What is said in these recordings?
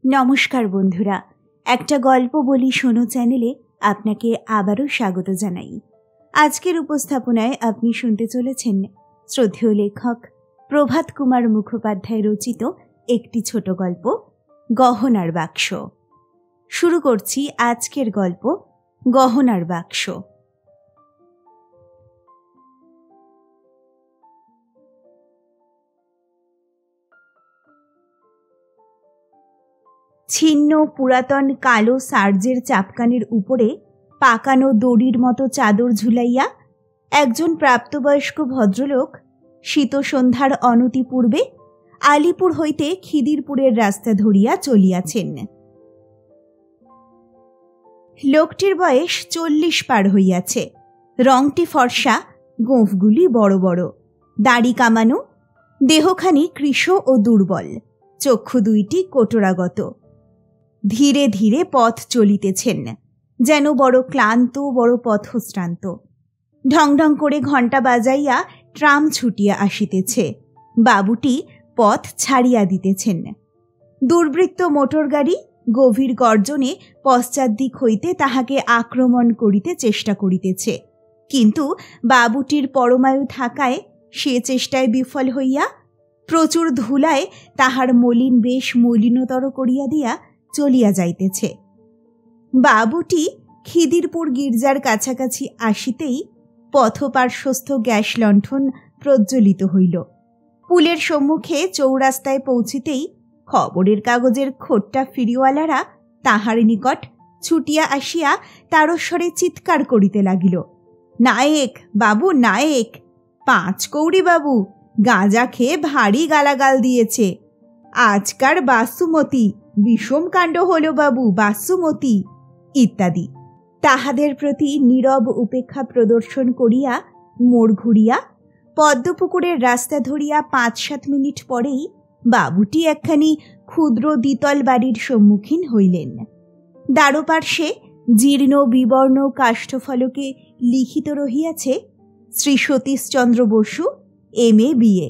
নমস্কার বন্ধুরা, একটা গল্প বলি শোনো চ্যানেলে আপনাকে আবারও স্বাগত জানাই। আজকের উপস্থাপনায় আপনি শুনতে চলেছেন শ্রদ্ধেয় লেখক প্রভাত কুমার মুখোপাধ্যায় রচিত একটি ছোট গল্প গহনার বাক্স। শুরু করছি আজকের গল্প গহনার বাক্স। ছিন্ন পুরাতন কালো সার্জের চাপকানের উপরে পাকানো দড়ির মতো চাদর ঝুলাইয়া একজন প্রাপ্তবয়স্ক ভদ্রলোক শীত সন্ধ্যার অনতিপূর্বে আলিপুর হইতে খিদিরপুরের রাস্তা ধরিয়া চলিয়াছেন। লোকটির বয়স 40 পার হইয়াছে। রংটি ফর্সা, গোঁফগুলি বড় বড়, দাড়ি কামানো, দেহখানি কৃশ ও দুর্বল, চক্ষু দুইটি কোটরাগত। ধীরে ধীরে পথ চলিতেছেন, যেন বড় ক্লান্ত, বড় পথশ্রান্ত। ঢং ঢং করে ঘণ্টা বাজাইয়া ট্রাম ছুটিয়া আসিতেছে। বাবুটি পথ ছাড়িয়া দিতেছেন। দুর্বৃত্ত মোটর গাড়ি গভীর গর্জনে পশ্চাৎ দিক হইতে তাহাকে আক্রমণ করিতে চেষ্টা করিতেছে, কিন্তু বাবুটির পরমায়ু থাকায় সে চেষ্টায় বিফল হইয়া প্রচুর ধুলায় তাহার মলিন বেশ মলিনতর করিয়া দিয়া চলিয়া যাইতেছে। বাবুটি খিদিরপুর গির্জার কাছাকাছি আসিতেই পথপার্শ্বস্থ গ্যাস লণ্ঠন প্রজ্বলিত হইল। পুলের সম্মুখে চৌরাস্তায় পৌঁছিতেই খবরের কাগজের খোট্টা ফিরিওয়ালারা তাহার নিকট ছুটিয়া আসিয়া তারস্বরে চিৎকার করিতে লাগিল, নায়েক বাবু, নায়েক! 5 কৌড়ি বাবু, গাঁজা খেয়ে ভারী গালাগাল দিয়েছে। আজকার বাসুমতী, বিষম কাণ্ড হল বাবু, বাসুমতী, ইত্যাদি। তাহাদের প্রতি নীরব উপেক্ষা প্রদর্শন করিয়া মোড় ঘুরিয়া পদ্মপুকুরের রাস্তা ধরিয়া 5-7 মিনিট পরেই বাবুটি একখানি ক্ষুদ্র দ্বিতল বাড়ির সম্মুখীন হইলেন। দ্বারপার্শ্বে জীর্ণ বিবর্ণ কাষ্ঠফলকে লিখিত রহিয়াছে, শ্রী সতীশচন্দ্র বসু, MA BA,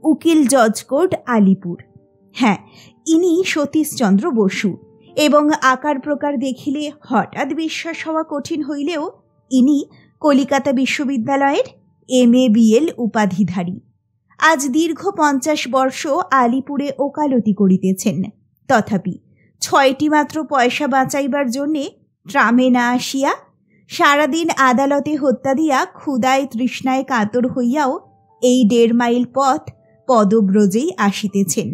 উকিল, জজ কোর্ট, আলিপুর। হ্যাঁ, ইনি সতীশচন্দ্র বসু, এবং আকার প্রকার দেখিলে হঠাৎ বিশ্বাস হওয়া কঠিন হইলেও ইনি কলিকাতা বিশ্ববিদ্যালয়ের MA BL উপাধিধারী। আজ দীর্ঘ 50 বর্ষ আলিপুরে ওকালতি করিতেছেন। তথাপি 6টি মাত্র পয়সা বাঁচাইবার জন্যে ট্রামে না আসিয়া সারাদিন আদালতে হত্যা দিয়া ক্ষুদায় তৃষ্ণায় কাতর হইয়াও এই 1.5 মাইল পথ পদব্রজেই আসিতেছেন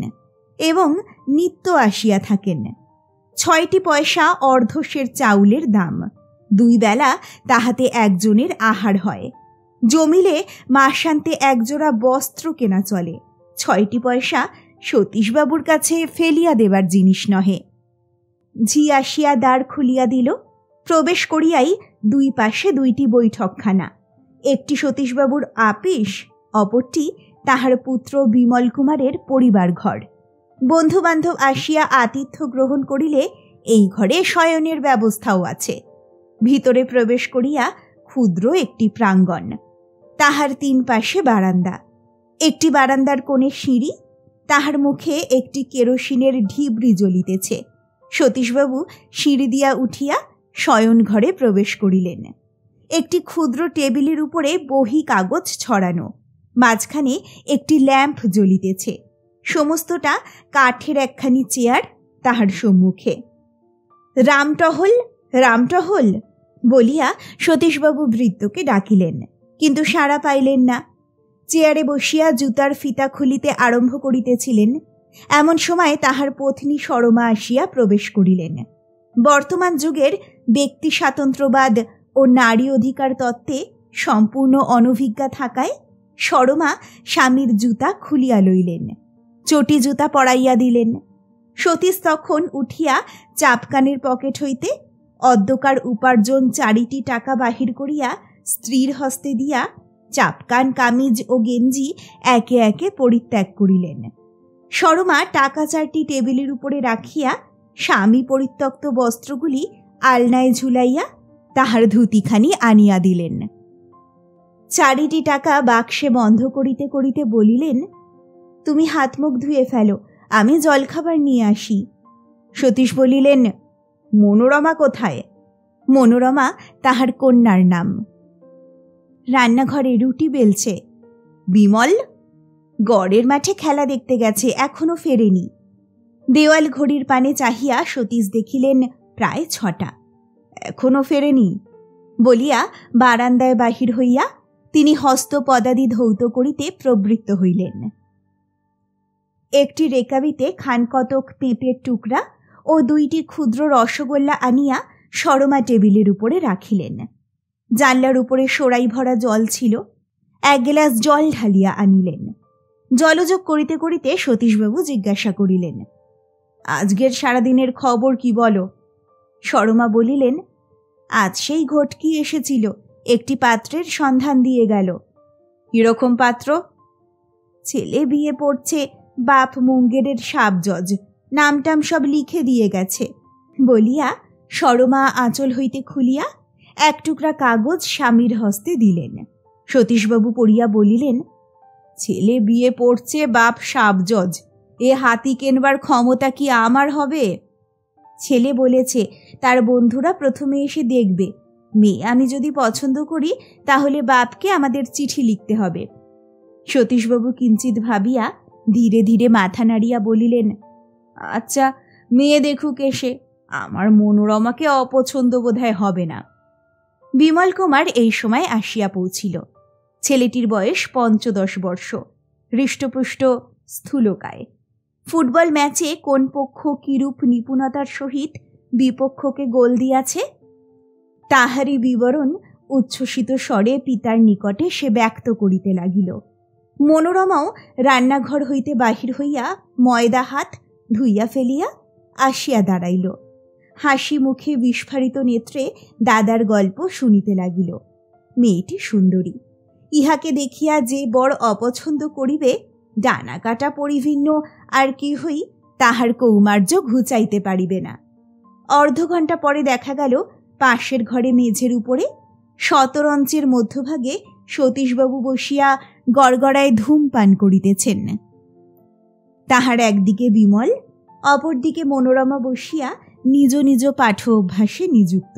এবং নিত্য আসিয়া থাকেন। 6টি পয়সা অর্ধশের চাউলের দাম। 2 বেলা তাহাতে একজনের আহার হয়। জমিলে মাসান্তে একজোড়া বস্ত্র কেনা চলে। 6টি পয়সা সতীশবাবুর কাছে ফেলিয়া দেবার জিনিস নহে। ঝি আসিয়া দ্বার খুলিয়া দিল। প্রবেশ করিয়াই 2 পাশে 2টি বৈঠকখানা। একটি সতীশবাবুর আপিস, অপরটি তাহার পুত্র বিমল কুমারের পরিবার ঘর। বন্ধুবান্ধব আসিয়া আতিথ্য গ্রহণ করিলে এই ঘরে শয়নের ব্যবস্থাও আছে। ভিতরে প্রবেশ করিয়া ক্ষুদ্র একটি প্রাঙ্গণ, তাহার 3 পাশে বারান্দা। একটি বারান্দার কোণে সিঁড়ি, তাহার মুখে একটি কেরোসিনের ঢিবরি জ্বলিতেছে। সতীশবাবু সিঁড়ি দিয়া উঠিয়া শয়ন ঘরে প্রবেশ করিলেন। একটি ক্ষুদ্র টেবিলের উপরে বহি কাগজ ছড়ানো, মাঝখানে একটি ল্যাম্প জ্বলিতেছে। সমস্তটা কাঠের একখানি চেয়ার তাহার সম্মুখে। রামটহল, রামটহল বলিয়া সতীশবাবু ভৃত্যকে ডাকিলেন, কিন্তু সাড়া পাইলেন না। চেয়ারে বসিয়া জুতার ফিতা খুলিতে আরম্ভ করিতেছিলেন, এমন সময় তাহার পত্নী সরমা আসিয়া প্রবেশ করিলেন। বর্তমান যুগের ব্যক্তি স্বাতন্ত্র্যবাদ ও নারী অধিকার তত্ত্বে সম্পূর্ণ অনভিজ্ঞা থাকায় সরমা স্বামীর জুতা খুলিয়া লইলেন, চটি জুতা পরাইয়া দিলেন। সতীশ তখন উঠিয়া চাপকানের পকেট হইতে অদ্যকার উপার্জন 4টি টাকা বাহির করিয়া স্ত্রীর হস্তে দিয়া চাপকান, কামিজ ও গেঞ্জি একে একে পরিত্যাগ করিলেন। সরমা টাকা 4টি টেবিলের উপরে রাখিয়া স্বামী পরিত্যক্ত বস্ত্রগুলি আলনায় ঝুলাইয়া তাহার ধুতিখানি আনিয়া দিলেন। 4টি টাকা বাক্সে বন্ধ করিতে করিতে বলিলেন, তুমি হাত মুখ ধুয়ে ফেলো, আমি জলখাবার নিয়ে আসি। সতীশ বলিলেন, মনোরমা কোথায়? মনোরমা তাহার কন্যার নাম। রান্নাঘরে রুটি বেলছে। বিমল গড়ের মাঠে খেলা দেখতে গেছে, এখনো ফেরেনি। দেওয়াল ঘড়ির পানে চাহিয়া সতীশ দেখিলেন প্রায় 6টা। এখনো ফেরেনি বলিয়া বারান্দায় বাহির হইয়া তিনি হস্তপদাদি ধৌত করিতে প্রবৃত্ত হইলেন। একটি রেকাবিতে খানকতক পেঁপের টুকরা ও 2টি ক্ষুদ্র রসগোল্লা আনিয়া সরমা টেবিলের উপরে রাখিলেন। জানলার উপরে সরাই ভরা জল ছিল, 1 গ্লাস জল ঢালিয়া আনিলেন। জলযোগ করিতে করিতে সতীশবাবু জিজ্ঞাসা করিলেন, আজকের সারাদিনের খবর কি বলো? সরমা বলিলেন, আজ সেই ঘটকি এসেছিল, একটি পাত্রের সন্ধান দিয়ে গেল। কিরকম পাত্র? ছেলে বিয়ে পড়ছে, বাপ মুঙ্গেরের সাবজজ, নামটাম সব লিখে দিয়ে গেছে বলিয়া সরমা আঁচল হইতে খুলিয়া 1 টুকরা কাগজ স্বামীর হস্তে দিলেন। সতীশবাবু পড়িয়া বলিলেন, ছেলে বিয়ে পড়ছে, বাপ সাবজজ, এ হাতি কেনবার ক্ষমতা কি আমার হবে? ছেলে বলেছে তার বন্ধুরা প্রথমে এসে দেখবে, মেয়ে আমি যদি পছন্দ করি তাহলে বাপকে আমাদের চিঠি লিখতে হবে। সতীশবাবু কিঞ্চিত ভাবিয়া ধীরে ধীরে মাথা নাড়িয়া বলিলেন, আচ্ছা, মেয়ে দেখুক এসে, আমার মনোরমাকে অপছন্দ বোধহয় হবে না। বিমল কুমার এই সময় আসিয়া পৌঁছিল। ছেলেটির বয়স 15 বর্ষ, হৃষ্টপুষ্ট, স্থূলকায়। ফুটবল ম্যাচে কোন পক্ষ কিরূপ নিপুণতার সহিত বিপক্ষকে গোল দিয়াছে তাহারই বিবরণ উচ্ছ্বসিত স্বরে পিতার নিকটে সে ব্যক্ত করিতে লাগিল। মনোরমাও রান্নাঘর হইতে বাহির হইয়া ময়দা হাত ধুইয়া ফেলিয়া আসিয়া দাঁড়াইল। হাসি মুখে বিস্ফারিত নেত্রে দাদার গল্প শুনিতে লাগিল। মেয়েটি সুন্দরী, ইহাকে দেখিয়া যে বড় অপছন্দ করিবে, ডানা কাটা পরিভিন্ন আর কেহই তাহার কৌমার্য ঘুচাইতে পারিবে না। 1/2 ঘণ্টা পরে দেখা গেল পাশের ঘরে মেঝের উপরে শতরঞ্চের মধ্যভাগে সতীশবাবু বসিয়া গড়গড়ায় ধূমপান করিতেছেন। তাহার একদিকে বিমল, অপরদিকে মনোরমা বসিয়া নিজ নিজ পাঠ অভ্যাসে নিযুক্ত।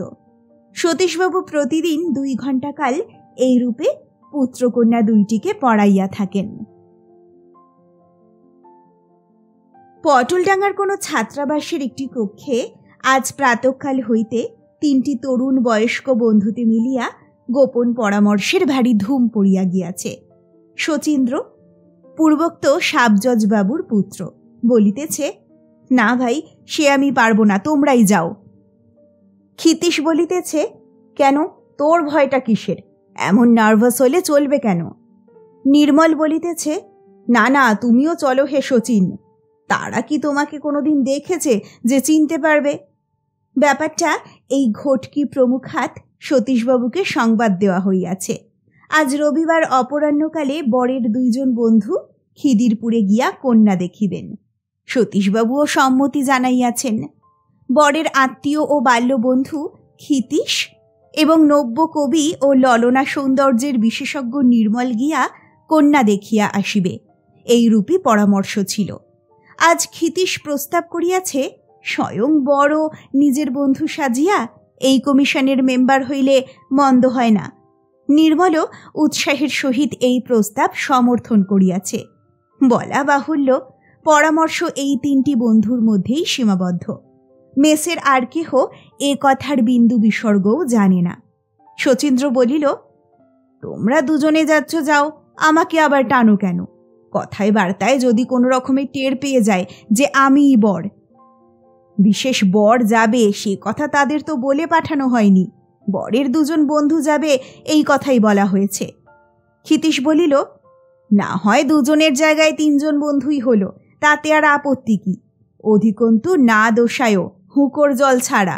সতীশবাবু প্রতিদিন 2 ঘণ্টা কাল এই রূপে পুত্রকন্যা 2টিকে পড়াইয়া থাকেন। পটলডাঙ্গার কোনো ছাত্রাবাসের একটি কক্ষে আজ প্রাতঃকাল হইতে 3টি তরুণ বয়স্ক বন্ধুতে মিলিয়া গোপন পরামর্শের ভারী ধুম পড়িয়া গিয়াছে। শচীন্দ্র, পূর্বোক্ত সাবজজবাবুর পুত্র, বলিতেছে, না ভাই, সে আমি পারব না, তোমরাই যাও। ক্ষিতীশ বলিতেছে, কেন, তোর ভয়টা কিসের? এমন নার্ভাস হলে চলবে কেন? নির্মল বলিতেছে, না না, তুমিও চলো হে শচীন, তারা কি তোমাকে কোনোদিন দেখেছে যে চিনতে পারবে? ব্যাপারটা এই ঘটকি প্রমুখাত সতীশবাবুকে সংবাদ দেওয়া হইয়াছে। আজ রবিবার অপরাহ্নকালে বরের 2 জন বন্ধু খিদিরপুরে গিয়া কন্যা দেখিবেন। সতীশবাবুও সম্মতি জানাইয়াছেন। বরের আত্মীয় ও বাল্যবন্ধু ক্ষিতীশ এবং নব্য কবি ও ললনা সৌন্দর্যের বিশেষজ্ঞ নির্মল গিয়া কন্যা দেখিয়া আসিবে, এই রূপী পরামর্শ ছিল। আজ ক্ষিতীশ প্রস্তাব করিয়াছে, স্বয়ং বড় নিজের বন্ধু সাজিয়া এই কমিশনের মেম্বার হইলে মন্দ হয় না। নির্মলও উৎসাহের সহিত এই প্রস্তাব সমর্থন করিয়াছে। বলা বাহুল্য, পরামর্শ এই 3টি বন্ধুর মধ্যেই সীমাবদ্ধ। মেসের আর কেহ এ কথার বিন্দু বিসর্গও জানে না। শচীন্দ্র বলিল, তোমরা 2 জনে যাচ্ছ যাও, আমাকে আবার টানো কেন? কথায় বার্তায় যদি কোনো রকমের টের পেয়ে যায় যে আমিই বর। বিশেষ বর যাবে সে কথা তাদের তো বলে পাঠানো হয়নি, বরের 2 জন বন্ধু যাবে এই কথাই বলা হয়েছে। ক্ষিতীশ বলিল, না হয় 2 জনের জায়গায় 3 জন বন্ধুই হলো, তাতে আর আপত্তি কি? অধিকন্তু না দোষায় হুঁকোর জল ছাড়া।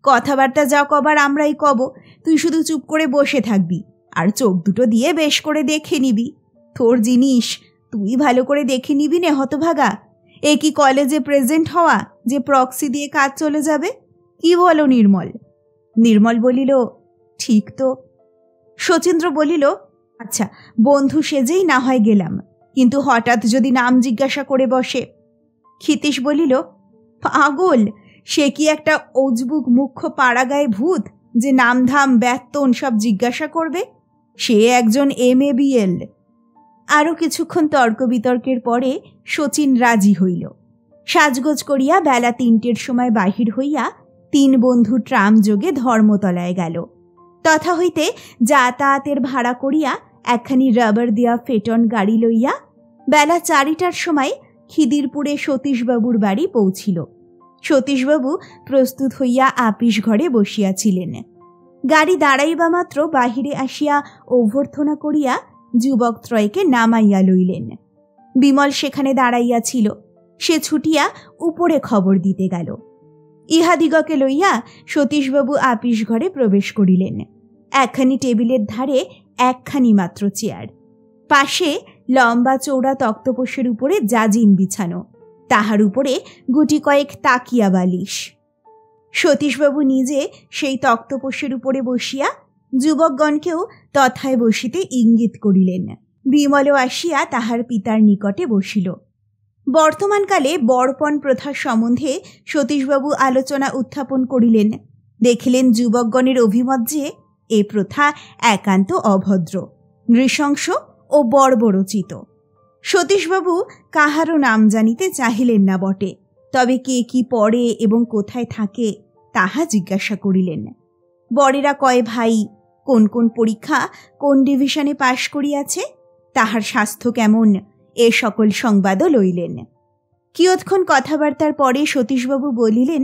কথাবার্তা যা কবার আমরাই কব, তুই শুধু চুপ করে বসে থাকবি আর চোখ দুটো দিয়ে বেশ করে দেখে নিবি। তোর জিনিস তুই ভালো করে দেখে নিবি নে হতভাগা। এ কি কলেজে প্রেজেন্ট হওয়া যে প্রক্সি দিয়ে কাজ চলে যাবে? কি বলো নির্মল? নির্মল বলিল, ঠিক তো। শচীন্দ্র বলিল, আচ্ছা, বন্ধু সেজেই না হয় গেলাম, কিন্তু হঠাৎ যদি নাম জিজ্ঞাসা করে বসে। ক্ষিতীশ বলিল, পাগল, সে কি একটা অজবুক মুখ্য পাড়াগায়ে ভূত যে নামধাম বেতন সব জিজ্ঞাসা করবে? সে একজন MABL। আরও কিছুক্ষণ তর্ক বিতর্কের পরে শচীন রাজি হইল। সাজগোজ করিয়া বেলা ৩টের সময় বাহির হইয়া ৩ বন্ধু ট্রাম যোগে ধর্মতলায় গেল। তথা হইতে যাতায়াতের ভাড়া করিয়া একখানি রাবার দিয়া ফেটন গাড়ি লইয়া বেলা 4টার সময় খিদিরপুরে সতীশবাবুর বাড়ি পৌঁছিল। সতীশবাবু প্রস্তুত হইয়া আপিস ঘরে বসিয়াছিলেন। গাড়ি দাঁড়াইবা মাত্র বাহিরে আসিয়া অভ্যর্থনা করিয়া যুবকত্রয়কে নামাইয়া লইলেন। বিমল সেখানে দাঁড়াইয়াছিল। সে ছুটিয়া উপরে খবর দিতে গেল। ইহাদিগকে লইয়া সতীশবাবু আপিস ঘরে প্রবেশ করিলেন। একখানি টেবিলের ধারে একখানি মাত্র চেয়ার, পাশে লম্বা চৌড়া তক্তপোষের উপরে জাজিম বিছানো, তাহার উপরে গুটি কয়েক তাকিয়া বালিশ। সতীশবাবু নিজে সেই তক্তপোষের উপরে বসিয়া যুবকগণকেও তথায় বসিতে ইঙ্গিত করিলেন। বিমলও আসিয়া তাহার পিতার নিকটে বসিল। বর্তমানকালে বরপণ প্রথা সম্বন্ধে সতীশবাবু আলোচনা উত্থাপন করিলেন। দেখিলেন যুবকগণের অভিমত যে এ প্রথা একান্ত অভদ্র, নৃশংস ও বর্বরচিত। সতীশবাবু কাহারও নাম জানিতে চাহিলেন না বটে, তবে কে কি পড়ে এবং কোথায় থাকে তাহা জিজ্ঞাসা করিলেন। বরেরা কয় ভাই, কোন কোন পরীক্ষা কোন ডিভিশনে পাশ করিয়াছে, তাহার স্বাস্থ্য কেমন, এ সকল সংবাদও লইলেন। কিয়ৎক্ষণ কথাবার্তার পরে সতীশবাবু বলিলেন,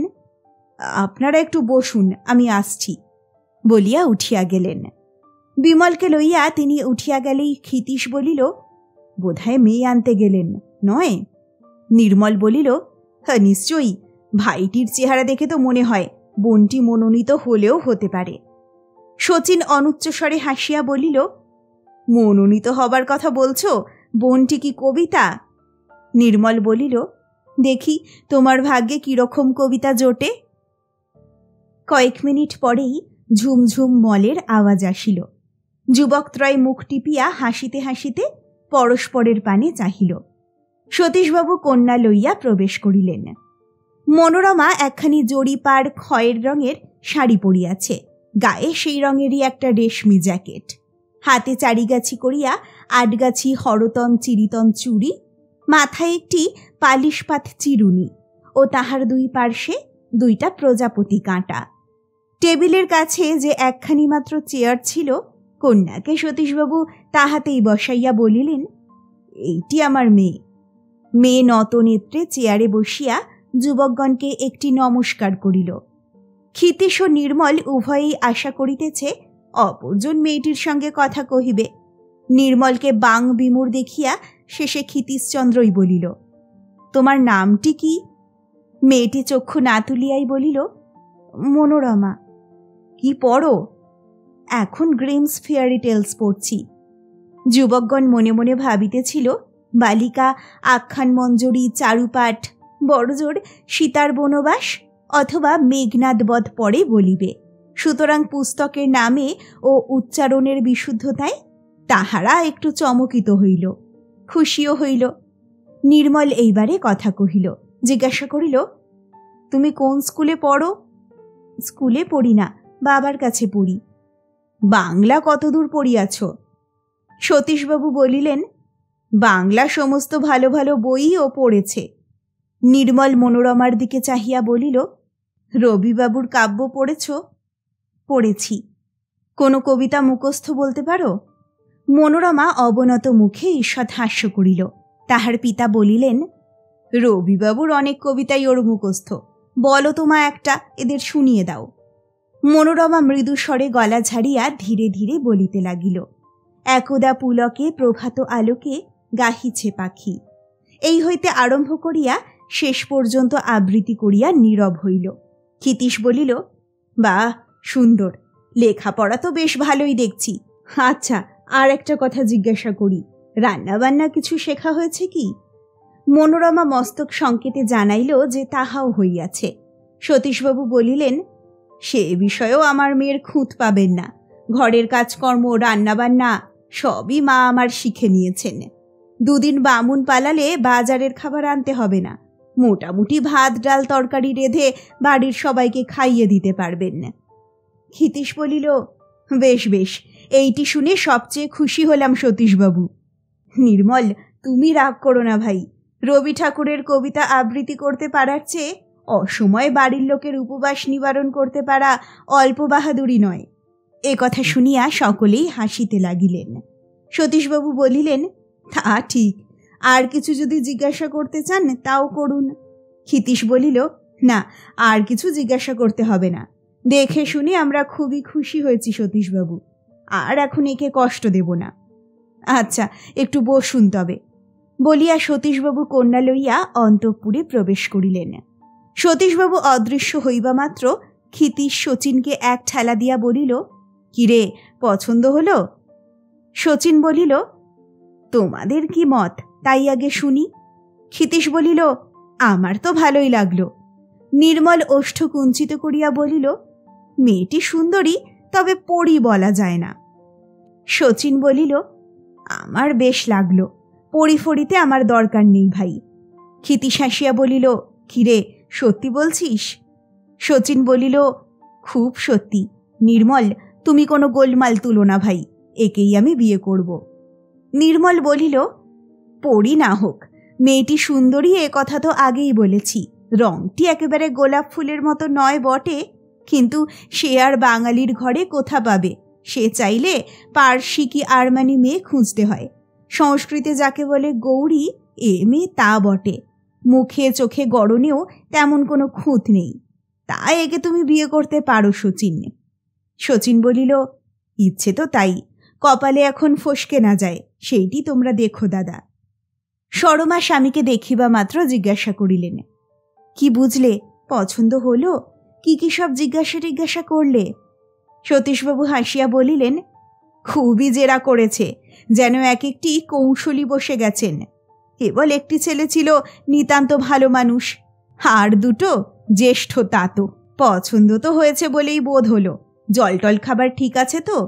আপনারা একটু বসুন, আমি আসছি, বলিয়া উঠিয়া গেলেন। বিমলকে লইয়া তিনি উঠিয়া গেলেই ক্ষিতীশ বলিল, বোধহয় মেয়ে আনতে গেলেন, নয়? নির্মল বলিল, হ্যাঁ নিশ্চয়ই, ভাইটির চেহারা দেখে তো মনে হয় বোনটি মনোনীত হলেও হতে পারে। শচীন অনুচ্চস্বরে হাসিয়া বলিল, মনোনীত হবার কথা বলছো, বোনটি কি কবিতা? নির্মল বলিল, দেখি তোমার ভাগ্যে কিরকম কবিতা জোটে। কয়েক মিনিট পরেই ঝুমঝুম মলের আওয়াজ আসিল। যুবকত্রয় মুখ টিপিয়া হাসিতে হাসিতে পরস্পরের পানে চাহিল। সতীশবাবু কন্যা লইয়া প্রবেশ করিলেন। মনোরমা একখানি জরিপার খয়ের রঙের শাড়ি পরিয়াছে, গায়ে সেই রঙেরই একটা রেশমি জ্যাকেট, হাতে 4 গাছি করিয়া 8 গাছি হরতন চিরিতন চুড়ি, মাথায় একটি পালিশপাত চিরুনি ও তাহার 2 পার্শ্বে 2টা প্রজাপতি কাঁটা। টেবিলের কাছে যে একখানি মাত্র চেয়ার ছিল, কন্যাকে সতীশবাবু তাহাতেই বসাইয়া বলিলেন, এইটি আমার মেয়ে। মেয়ে নত নেত্রে চেয়ারে বসিয়া যুবকগণকে একটি নমস্কার করিল। ক্ষিতীশ ও নির্মল উভয়েই আশা করিতেছে অপরজন মেয়েটির সঙ্গে কথা কহিবে। নির্মলকে বাং বিমূঢ় দেখিয়া শেষে ক্ষিতীশচন্দ্রই বলিল, তোমার নামটি কি? মেয়েটি চক্ষু না তুলিয়াই বলিল, মনোরমা। কি পড়ো? এখন গ্রিমস ফেয়ারি টেলস পড়ছি। যুবকগণ মনে মনে ভাবিতেছিল, বালিকা আখ্যান মঞ্জরি, চারুপাঠ, বড়জোর সীতার বনবাস অথবা মেঘনাদ বধ পড়ে বলিবে। সুতরাং পুস্তকের নামে ও উচ্চারণের বিশুদ্ধতায় তাহারা একটু চমকিত হইল, খুশিও হইল। নির্মল এইবারে কথা কহিল, জিজ্ঞাসা করিল, তুমি কোন স্কুলে পড়ো? স্কুলে পড়ি না, বাবার কাছে পড়ি। বাংলা কতদূর পড়িয়াছ? সতীশবাবু বলিলেন, বাংলা সমস্ত ভালো ভালো বইও পড়েছে। নির্মল মনোরমার দিকে চাহিয়া বলিল, রবিবাবুর কাব্য পড়েছ? পড়েছি। কোনো কবিতা মুখস্থ বলতে পারো? মনোরমা অবনত মুখে ঈষৎ হাস্য করিল। তাহার পিতা বলিলেন, রবিবাবুর অনেক কবিতাই ওর মুখস্থ, বলো তোমা একটা, এদের শুনিয়ে দাও। মনোরমা মৃদু স্বরে গলা ঝাড়িয়া ধীরে ধীরে বলিতে লাগিল, একদা পুলকে প্রভাত আলোকে গাহিছে পাখি। এই হইতে আরম্ভ করিয়া শেষ পর্যন্ত আবৃত্তি করিয়া নীরব হইল। ক্ষিতীশ বলিল, বাহ, সুন্দর, লেখাপড়া তো বেশ ভালোই দেখছি। আচ্ছা, আর একটা কথা জিজ্ঞাসা করি, রান্নাবান্না কিছু শেখা হয়েছে কি? মনোরমা মস্তক সংকেতে জানাইল যে তাহাও হইয়াছে। সতীশবাবু বলিলেন, সে বিষয়েও আমার মেয়ের খুঁত পাবেন না। ঘরের কাজকর্ম, রান্নাবান্না সবই মা আমার শিখে নিয়েছেন। 2 দিন বামুন পালালে বাজারের খাবার আনতে হবে না। মোটামুটি ভাত ডাল তরকারি রেঁধে বাড়ির সবাইকে খাইয়ে দিতে পারবেন। ক্ষিতীশ বলিল, বেশ বেশ, এইটি শুনে সবচেয়ে খুশি হলাম সতীশবাবু। নির্মল, তুমি রাগ করো না ভাই। রবি ঠাকুরের কবিতা আবৃত্তি করতে পারার চেয়ে অসময়ে বাড়ির লোকের উপবাস নিবারণ করতে পারা অল্প বাহাদুরি নয়। এ কথা শুনিয়া সকলেই হাসিতে লাগিলেন। সতীশবাবু বলিলেন, তা ঠিক, আর কিছু যদি জিজ্ঞাসা করতে চান তাও করুন। ক্ষিতীশ বলিল, না, আর কিছু জিজ্ঞাসা করতে হবে না। দেখে শুনে আমরা খুবই খুশি হয়েছি সতীশবাবু, আর এখন একে কষ্ট দেব না। আচ্ছা, একটু বসুন তবে, বলিয়া সতীশবাবু কন্যা লইয়া অন্তঃপুরে প্রবেশ করিলেন। সতীশবাবু অদৃশ্য হইবা মাত্র ক্ষিতীশ শচীনকে এক ঠেলা দিয়া বলিল, কিরে, পছন্দ হলো? শচীন বলিল, তোমাদের কি মত তাই আগে শুনি। ক্ষিতীশ বলিল, আমার তো ভালোই লাগলো। নির্মল ওষ্ঠ কুঞ্চিত করিয়া বলিল, মেয়েটি সুন্দরী, তবে পরী বলা যায় না। শচীন বলিল, আমার বেশ লাগলো, পরী ফরিতে আমার দরকার নেই ভাই। ক্ষিতীশ হাসিয়া বলিল, কিরে, সত্যি বলছিস? শচীন বলিল, খুব সত্যি। নির্মল, তুমি কোনো গোলমাল তুলো না ভাই, একেই আমি বিয়ে করব। নির্মল বলিল, পরী না হোক, মেয়েটি সুন্দরী এ কথা তো আগেই বলেছি। রংটি একেবারে গোলাপ ফুলের মতো নয় বটে, কিন্তু সে আর বাঙালির ঘরে কোথা পাবে? সে চাইলে পার্সি কি আরমানি মেয়ে খুঁজতে হয়। সংস্কৃতে যাকে বলে গৌরী, এ মেয়ে তা বটে। মুখে চোখে গড়নেও তেমন কোনো খুঁত নেই। তাই একে তুমি বিয়ে করতে পারো শচীন। শচীন বলিল, ইচ্ছে তো তাই, কপালে এখন ফসকে না যায় সেইটি তোমরা দেখো দাদা। সরমা স্বামীকে দেখিবা মাত্র জিজ্ঞাসা করিলেন, কি বুঝলে, পছন্দ হলো? কি কি সব জিজ্ঞাসা করলে? সতীশবাবু হাসিয়া বলিলেন, খুবই জেরা করেছে, যেন এক একটি কৌশলী বসে গেছেন। কেবল একটি ছেলে ছিল নিতান্ত ভালো মানুষ, আর দুটো জ্যেষ্ঠ তাতো। পছন্দ তো হয়েছে বলেই বোধ হলো। জলটল খাবার ঠিক আছে তো?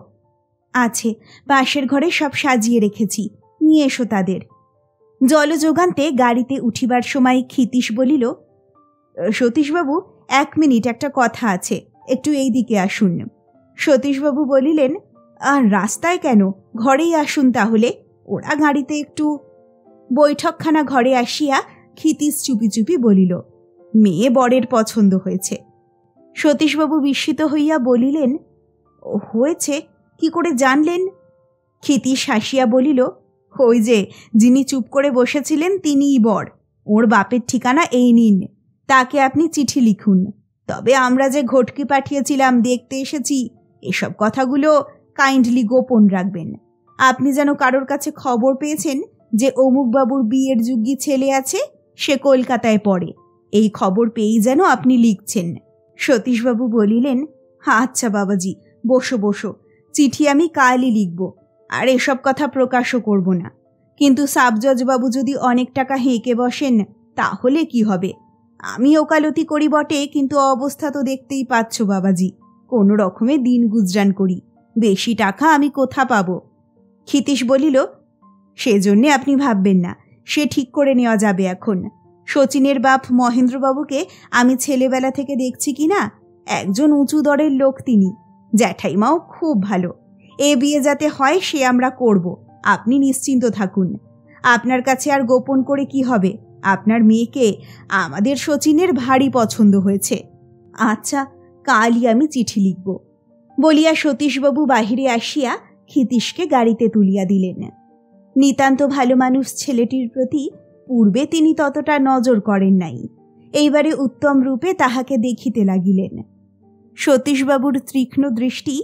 আছে, পাশের ঘরে সব সাজিয়ে রেখেছি, নিয়ে এসো তাদের। জলযোগান্তে গাড়িতে উঠিবার সময় ক্ষিতীশ বলিল, সতীশবাবু, 1 মিনিট, একটা কথা আছে, একটু এই দিকে আসুন। সতীশবাবু বলিলেন, আর রাস্তায় কেন, ঘরেই আসুন তাহলে। ওরা গাড়িতে একটু। বৈঠকখানা ঘরে আসিয়া ক্ষিতীশ চুপি চুপি বলিল, মেয়ে বরের পছন্দ হয়েছে। সতীশবাবু বিস্মিত হইয়া বলিলেন, হয়েছে, কি করে জানলেন? ক্ষিতীশ হাসিয়া বলিল, ওই যে যিনি চুপ করে বসেছিলেন তিনিই বর। ওর বাপের ঠিকানা এই নিন, তাকে আপনি চিঠি লিখুন। তবে আমরা যে ঘটকি পাঠিয়েছিলাম দেখতে এসেছি, এসব কথাগুলো কাইন্ডলি গোপন রাখবেন। আপনি যেন কারোর কাছে খবর পেয়েছেন যে অমুক বাবুর বিয়ের যোগ্যী ছেলে আছে, সে কলকাতায় পড়ে, এই খবর পেয়েই যেন আপনি লিখছেন। সতীশবাবু বলিলেন, আচ্ছা বাবাজি, বসো বসো, চিঠি আমি কালই লিখব, আর এসব কথা প্রকাশও করব না। কিন্তু সাবজজবাবু যদি অনেক টাকা হেঁকে বসেন তাহলে কি হবে? আমি ওকালতি করি বটে, কিন্তু অবস্থা তো দেখতেই পাচ্ছ বাবাজি, কোনো রকমে দিন গুজরান করি, বেশি টাকা আমি কোথা পাব? ক্ষিতীশ বলিল, সেজন্যে আপনি ভাববেন না, সে ঠিক করে নেওয়া যাবে এখন। শচীনের বাপ মহেন্দ্রবাবুকে আমি ছেলেবেলা থেকে দেখছি কি না, একজন উঁচু দরের লোক তিনি। জ্যাঠাইমাও খুব ভালো। এ বিয়ে যাতে হয় সে আমরা করব, আপনি নিশ্চিন্ত থাকুন। আপনার কাছে আর গোপন করে কি হবে, আপনার মেয়েকে আমাদের শচীনের ভারী পছন্দ হয়েছে। আচ্ছা, কালই আমি চিঠি লিখব, বলিয়া সতীশবাবু বাহিরে আসিয়া ক্ষিতীশকে গাড়িতে তুলিয়া দিলেন। নিতান্ত ভালো মানুষ ছেলেটির প্রতি পূর্বে তিনি ততটা নজর করেন নাই, এইবারে উত্তম রূপে তাহাকে দেখিতে লাগিলেন। সতীশবাবুর তীক্ষ্ণ দৃষ্টি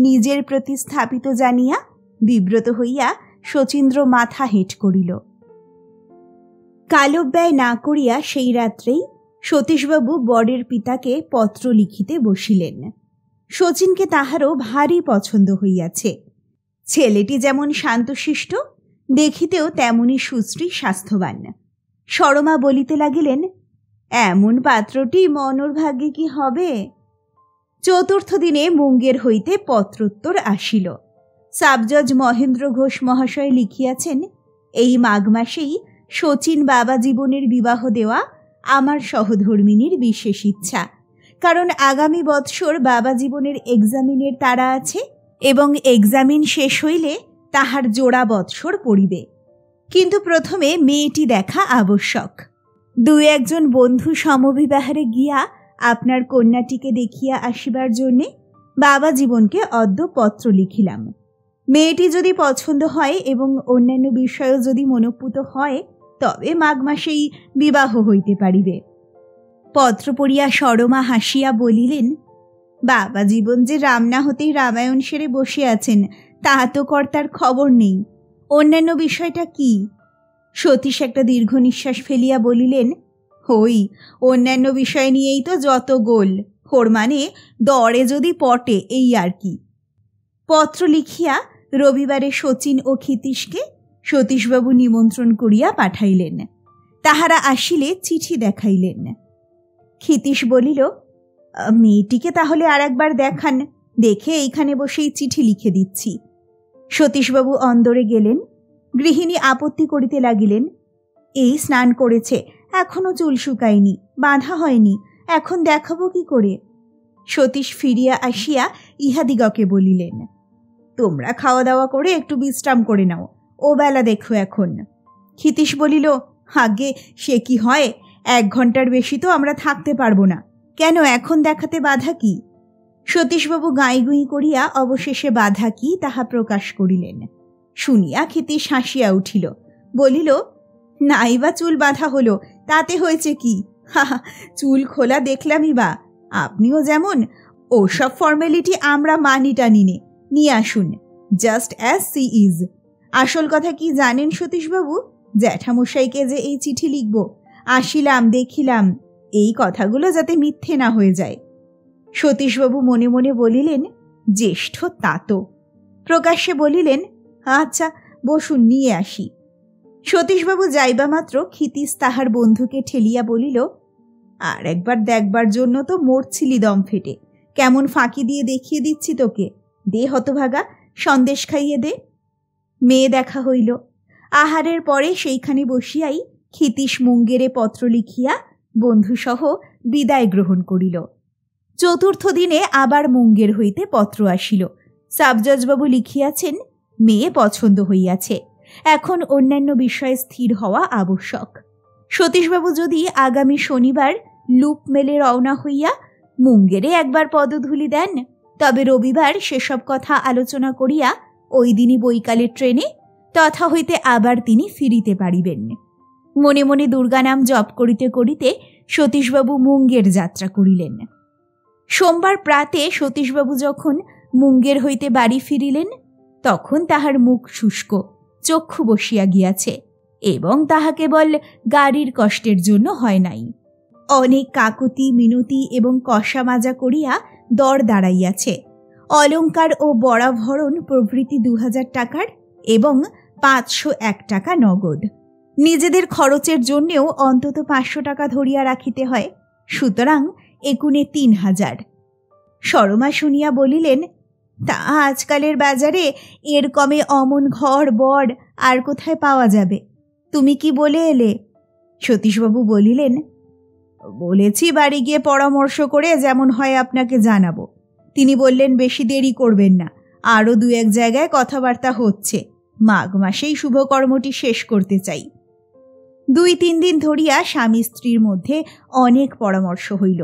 নিজের প্রতি স্থাপিত জানিয়া বিব্রত হইয়া শচীন্দ্র মাথা হেঁট করিল। কালব্যয় না করিয়া সেই রাত্রেই সতীশবাবু বরের পিতাকে পত্র লিখিতে বসিলেন। শচীনকে তাহারও ভারী পছন্দ হইয়াছে। ছেলেটি যেমন শান্তশিষ্ট, দেখিতেও তেমনি সুশ্রী স্বাস্থ্যবান। সরমা বলিতে লাগিলেন, এমন পাত্রটি মনোর ভাগ্যে কি হবে? চতুর্থ দিনে মুঙ্গের হইতে পত্রোত্তর আসিল। সাবজজ মহেন্দ্র ঘোষ মহাশয় লিখিয়াছেন, এই মাঘ মাসেই শচীন বাবা জীবনের বিবাহ দেওয়া আমার সহধর্মিনীর বিশেষ ইচ্ছা, কারণ আগামী বৎসর বাবা জীবনের এক্সামিনের তাড়া আছে এবং এক্সামিন শেষ হইলে তাহার জোড়া বৎসর পড়িবে। কিন্তু প্রথমে মেয়েটি দেখা আবশ্যক। দুই একজন বন্ধু সমবিবাহারে গিয়া আপনার কন্যাটিকে দেখিয়া আসিবার জন্যে বাবা জীবনকে অদ্য পত্র লিখিলাম। মেয়েটি যদি পছন্দ হয় এবং অন্যান্য বিষয়ও যদি মনোপুত হয়, তবে মাঘ মাসেই বিবাহ হইতে পারিবে। পত্র পড়িয়া সরমা হাসিয়া বলিলেন, বাবা জীবন যে রামনা হতেই রামায়ণ সেরে বসে আছেন, তাহা তো কর্তার খবর নেই। অন্যান্য বিষয়টা কি? সতীশ একটা দীর্ঘ নিঃশ্বাস ফেলিয়া বলিলেন, হই অন্যান্য বিষয় নিয়েই তো যত গোল, ওর মানে দরে যদি পটে, এই আর কি। পত্র লিখিয়া রবিবারে শচীন ও ক্ষিতীশকে সতীশবাবু নিমন্ত্রণ করিয়া পাঠাইলেন। তাহারা আসিলে চিঠি দেখাইলেন। ক্ষিতীশ বলিল, মেয়েটিকে তাহলে আর একবার দেখান, দেখে এইখানে বসেই চিঠি লিখে দিচ্ছি। সতীশবাবু অন্দরে গেলেন। গৃহিণী আপত্তি করিতে লাগিলেন, এই স্নান করেছে, এখনো চুল শুকায়নি, বাঁধা হয়নি, এখন দেখাবো কি করে? সতীশ ফিরিয়া আসিয়া ইহাদিগকে বলিলেন, তোমরা খাওয়া দাওয়া করে একটু বিশ্রাম করে নাও, ও বেলা দেখো এখন। ক্ষিতীশ বলিল, আগে সে কি হয়, 1 ঘন্টার বেশি তো আমরা থাকতে পারবো না, কেন এখন দেখাতে বাধা কি? সতীশবাবু গাঁইগুঁই করিয়া অবশেষে বাধা কি তাহা প্রকাশ করিলেন। শুনিয়া ক্ষিতীশ হাসিয়া উঠিল, বলিল, নাই বা চুল বাঁধা হলো, তাতে হয়েছে কি? হাহা, চুল খোলা দেখলামই বা, আপনিও যেমন। ওসব ফর্মালিটি আমরা মানি টানিনে, নিয়ে আসুন, জাস্ট অ্যাজ সি ইজ। আসল কথা কি জানেন সতীশবাবু? জ্যাঠামশাইকে যে এই চিঠি লিখব, আসিলাম দেখিলাম, এই কথাগুলো যাতে মিথ্যে না হয়ে যায়। সতীশবাবু মনে মনে বলিলেন, জ্যেষ্ঠ তাতো। প্রকাশ্যে বলিলেন, আচ্ছা বসুন, নিয়ে আসি। সতীশবাবু যাইবা মাত্র ক্ষিতীশ তাহার বন্ধুকে ঠেলিয়া বলিল, আর একবার দেখবার জন্য তো মরছিলি দম ফেটে, কেমন ফাঁকি দিয়ে দেখিয়ে দিচ্ছি তোকে, দে হতভাগা, সন্দেশ খাইয়ে দে। মেয়ে দেখা হইল। আহারের পরে সেইখানে বসিয়াই ক্ষিতীশ মুঙ্গেরে পত্র লিখিয়া বন্ধুসহ বিদায় গ্রহণ করিল। চতুর্থ দিনে আবার মুঙ্গের হইতে পত্র আসিল। সাবজজবাবু লিখিয়াছেন, মেয়ে পছন্দ হইয়াছে, এখন অন্যান্য বিষয়ে স্থির হওয়া আবশ্যক। সতীশবাবু যদি আগামী শনিবার লুপ মেলে রওনা হইয়া মুঙ্গেরে একবার পদধূলি দেন, তবে রবিবার সেসব কথা আলোচনা করিয়া ওই দিনই বৈকালের ট্রেনে তথা হইতে আবার তিনি ফিরিতে পারিবেন। মনে মনে দুর্গানাম জপ করিতে করিতে সতীশবাবু মুঙ্গের যাত্রা করিলেন। সোমবার প্রাতে সতীশবাবু যখন মুঙ্গের হইতে বাড়ি ফিরিলেন, তখন তাহার মুখ শুষ্ক, চক্ষু বসিয়া গিয়াছে, এবং তাহা কেবল গাড়ির কষ্টের জন্য হয় নাই। অনেক কাকুতি মিনতি এবং কষা মাজা করিয়া দর দাঁড়াইয়াছে। অলঙ্কার ও বরাভরণ প্রভৃতি 2000 টাকার এবং 501 টাকা নগদ। নিজেদের খরচের জন্যেও অন্তত 500 টাকা ধরিয়া রাখিতে হয়, সুতরাং একুনে 3000। সরমা শুনিয়া বলিলেন, তা আজকালের বাজারে এর কমে অমন ঘর বর আর কোথায় পাওয়া যাবে? তুমি কি বলে এলে? সতীশবাবু বলিলেন, বলেছি বাড়ি গিয়ে পরামর্শ করে যেমন হয় আপনাকে জানাবো। তিনি বললেন, বেশি দেরি করবেন না, আরও 2-1 জায়গায় কথাবার্তা হচ্ছে, মাঘ মাসেই শুভকর্মটি শেষ করতে চাই। 2-3 দিন ধরিয়া স্বামী স্ত্রীর মধ্যে অনেক পরামর্শ হইল।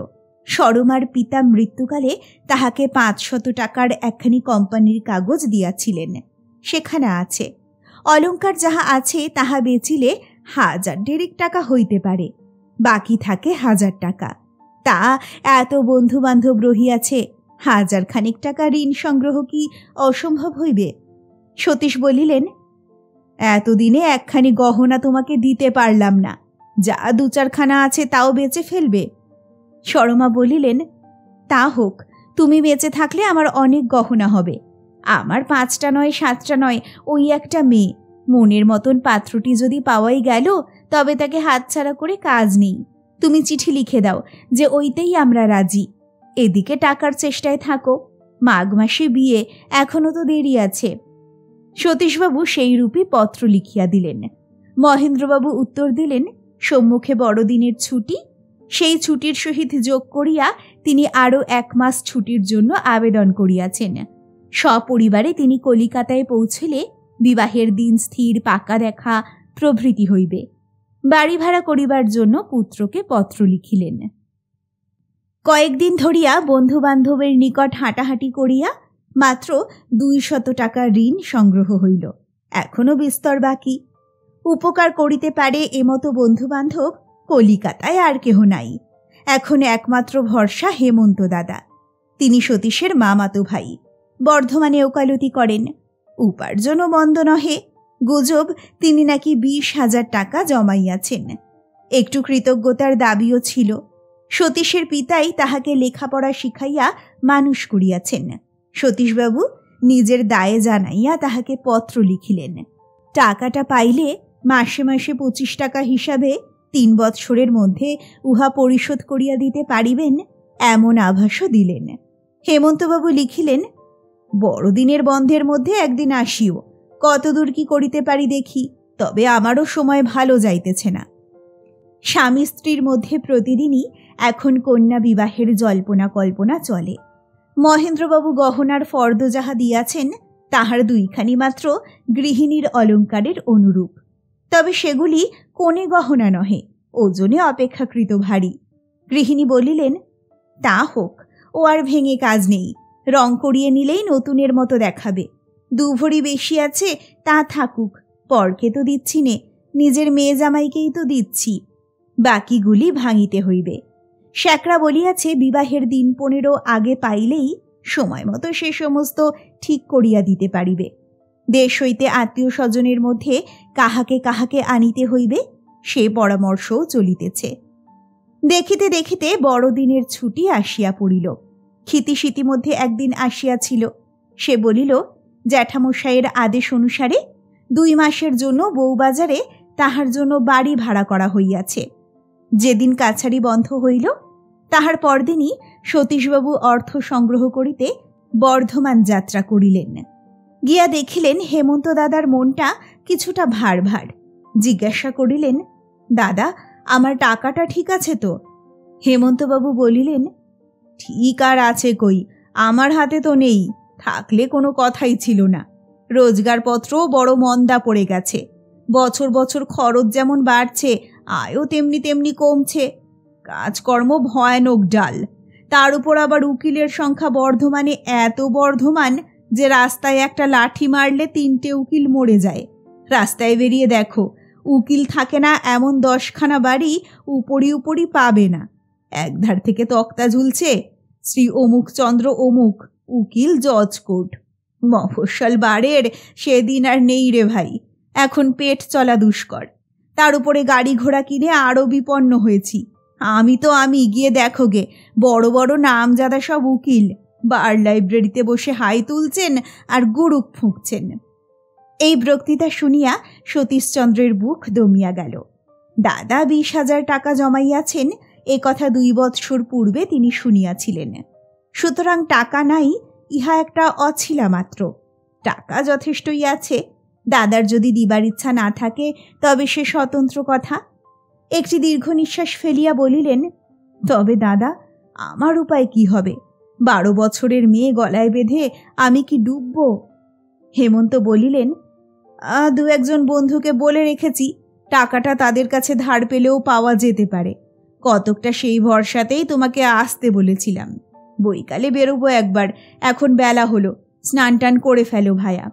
সরমার পিতা মৃত্যুকালে তাহাকে 500 টাকার একখানি কোম্পানির কাগজ দিয়াছিলেন, সেখানে আছে। অলঙ্কার যাহা আছে তাহা বেচিলে 1000 টাকা হইতে পারে, বাকি থাকে 1000 টাকা। তা এত বন্ধু বান্ধব রহিয়াছে, 1000 খানিক টাকা ঋণ সংগ্রহ কি অসম্ভব হইবে? সতীশ বলিলেন, এতদিনে একখানি গহনা তোমাকে দিতে পারলাম না, যা 2-4 খানা আছে তাও বেচে ফেলবে। সরমা বলিলেন, তা হোক, তুমি বেঁচে থাকলে আমার অনেক গহনা হবে। আমার 5টা নয় 7টা নয়, ওই একটা মেয়ে, মনের মতন পাত্রটি যদি পাওয়াই গেল, তবে তাকে হাতছাড়া করে কাজ নেই। তুমি চিঠি লিখে দাও যে ওইতেই আমরা রাজি। এদিকে টাকার চেষ্টায় থাকো, মাঘ মাসে বিয়ে, এখনো তো দেরি আছে। সতীশবাবু সেই রূপে পত্র লিখিয়া দিলেন। মহেন্দ্রবাবু উত্তর দিলেন, সম্মুখে বড়দিনের ছুটি, সেই ছুটির সহিত যোগ করিয়া তিনি আরও 1 মাস ছুটির জন্য আবেদন করিয়াছেন। সপরিবারে তিনি কলিকাতায় পৌঁছলে বিবাহের দিন স্থির পাকা দেখা প্রভৃতি হইবে। বাড়ি ভাড়া করিবার জন্য পুত্রকে পত্র লিখিলেন। কয়েকদিন ধরিয়া বন্ধুবান্ধবের নিকট হাঁটাহাঁটি করিয়া মাত্র 200 টাকা ঋণ সংগ্রহ হইল। এখনো বিস্তর বাকি। উপকার করিতে পারে এমতো বন্ধুবান্ধব কলিকাতায় আর কেহ নাই। এখন একমাত্র ভরসা হেমন্ত দাদা। তিনি সতীশের মামাতো ভাই, বর্ধমানে ওকালতি করেন। উপার্জনও মন্দ নহে। গুজব তিনি নাকি 20,000 টাকা জমাইয়াছেন। একটু কৃতজ্ঞতার দাবিও ছিল। সতীশের পিতাই তাহাকে লেখাপড়া শিখাইয়া মানুষ করিয়াছেন। সতীশবাবু নিজের দায়ে জানাইয়া তাহাকে পত্র লিখিলেন। টাকাটা পাইলে মাসে মাসে 25 টাকা হিসাবে 3 বৎসরের মধ্যে উহা পরিশোধ করিয়া দিতে পারিবেন এমন আভাসও দিলেন। হেমন্তবাবু লিখিলেন, বড়দিনের বন্ধের মধ্যে একদিন আসিও, কতদূর কি করিতে পারি দেখি, তবে আমারও সময় ভালো যাইতেছে না। স্বামী স্ত্রীর মধ্যে প্রতিদিনই এখন কন্যা বিবাহের জল্পনা কল্পনা চলে। মহেন্দ্রবাবু গহনার ফর্দ যাহা দিয়াছেন তাহার 2খানি মাত্র গৃহিণীর অলঙ্কারের অনুরূপ, তবে সেগুলি কোণে গহনা নহে, ওজনে অপেক্ষাকৃত ভারী। গৃহিণী বলিলেন, তা হোক, ও আর ভেঙে কাজ নেই, রং করিয়ে নিলেই নতুনের মতো দেখাবে। 2 ভরি বেশি আছে, তা থাকুক, পরকে তো দিচ্ছি নে, নিজের মেয়ে জামাইকেই তো দিচ্ছি, বাকিগুলি ভাঙিতে হইবে। শ্যাকরা বলিয়াছে বিবাহের দিন 15 আগে পাইলেই সময় মতো সে সমস্ত ঠিক করিয়া দিতে পারিবে। দেশ হইতে আত্মীয় স্বজনের মধ্যে কাহাকে কাহাকে আনিতে হইবে সে পরামর্শও চলিতেছে। দেখিতে দেখিতে বড়দিনের ছুটি আসিয়া পড়িল। ক্ষিতিশীতি মধ্যে একদিন আসিয়াছিল। সে বলিল, জ্যাঠামশাইয়ের আদেশ অনুসারে 2 মাসের জন্য বউবাজারে তাহার জন্য বাড়ি ভাড়া করা হইয়াছে। যেদিন কাছারি বন্ধ হইল তাহার পরদিনই সতীশবাবু অর্থ সংগ্রহ করিতে বর্ধমান যাত্রা করিলেন। গিয়া দেখিলেন হেমন্ত দাদার মনটা কিছুটা ভার ভার। জিজ্ঞাসা করিলেন, দাদা, আমার টাকাটা ঠিক আছে তো? হেমন্তবাবু বলিলেন, ঠিক আর আছে কই, আমার হাতে তো নেই, থাকলে কোনো কথাই ছিল না। রোজগারপত্রও বড় মন্দা পড়ে গেছে। বছর বছর খরচ যেমন বাড়ছে, আয়ও তেমনি তেমনি কমছে। কাজকর্ম ভয়ানক ডাল, তার উপর আবার উকিলের সংখ্যা বর্ধমানে এত বর্ধমান যে রাস্তায় একটা লাঠি মারলে 3টে উকিল মরে যায়। রাস্তায় বেরিয়ে দেখো, উকিল থাকে না এমন 10খানা বাড়ি উপরি উপরি পাবে না। একধার থেকে তক্তা ঝুলছে, শ্রী অমুক চন্দ্র অমুক, উকিল জজ কোর্ট। মফস্বল বাড়ের সেদিন আর নেই রে ভাই। এখন পেট চলা দুষ্কর, তার উপরে গাড়ি ঘোড়া কিনে আরও বিপন্ন হয়েছি। আমি গিয়ে দেখো গে, বড় বড় নামজাদা সব উকিল বার লাইব্রেরিতে বসে হাই তুলছেন আর গুরুক ফুঁকছেন। এই বক্তৃতা শুনিয়া সতীশচন্দ্রের বুক দমিয়া গেল। দাদা 20,000 টাকা জমাইয়াছেন এ কথা 2 বৎসর পূর্বে তিনি শুনিয়াছিলেন। সুতরাং টাকা নাই ইহা একটা অছিলা মাত্র। টাকা যথেষ্টই আছে। দাদার যদি দিবার ইচ্ছা না থাকে তবে সে স্বতন্ত্র কথা। একটি দীর্ঘ নিঃশ্বাস ফেলিয়া বলিলেন, তবে দাদা, আমার উপায় কি হবে? 12 বছরের মেয়ে গলায় বেঁধে আমি কি ডুবব? হেমন্ত বলিলেন, 2-1 বন্ধুকে বলে রেখেছি, টাকাটা তাদের কাছে ধার পেলেও পাওয়া যেতে পারে। কতকটা সেই ভরসাতেই তোমাকে আসতে বলেছিলাম। বৈকালে বেরোবো একবার, এখন বেলা হলো, স্নান টান করে ফেলো ভায়া।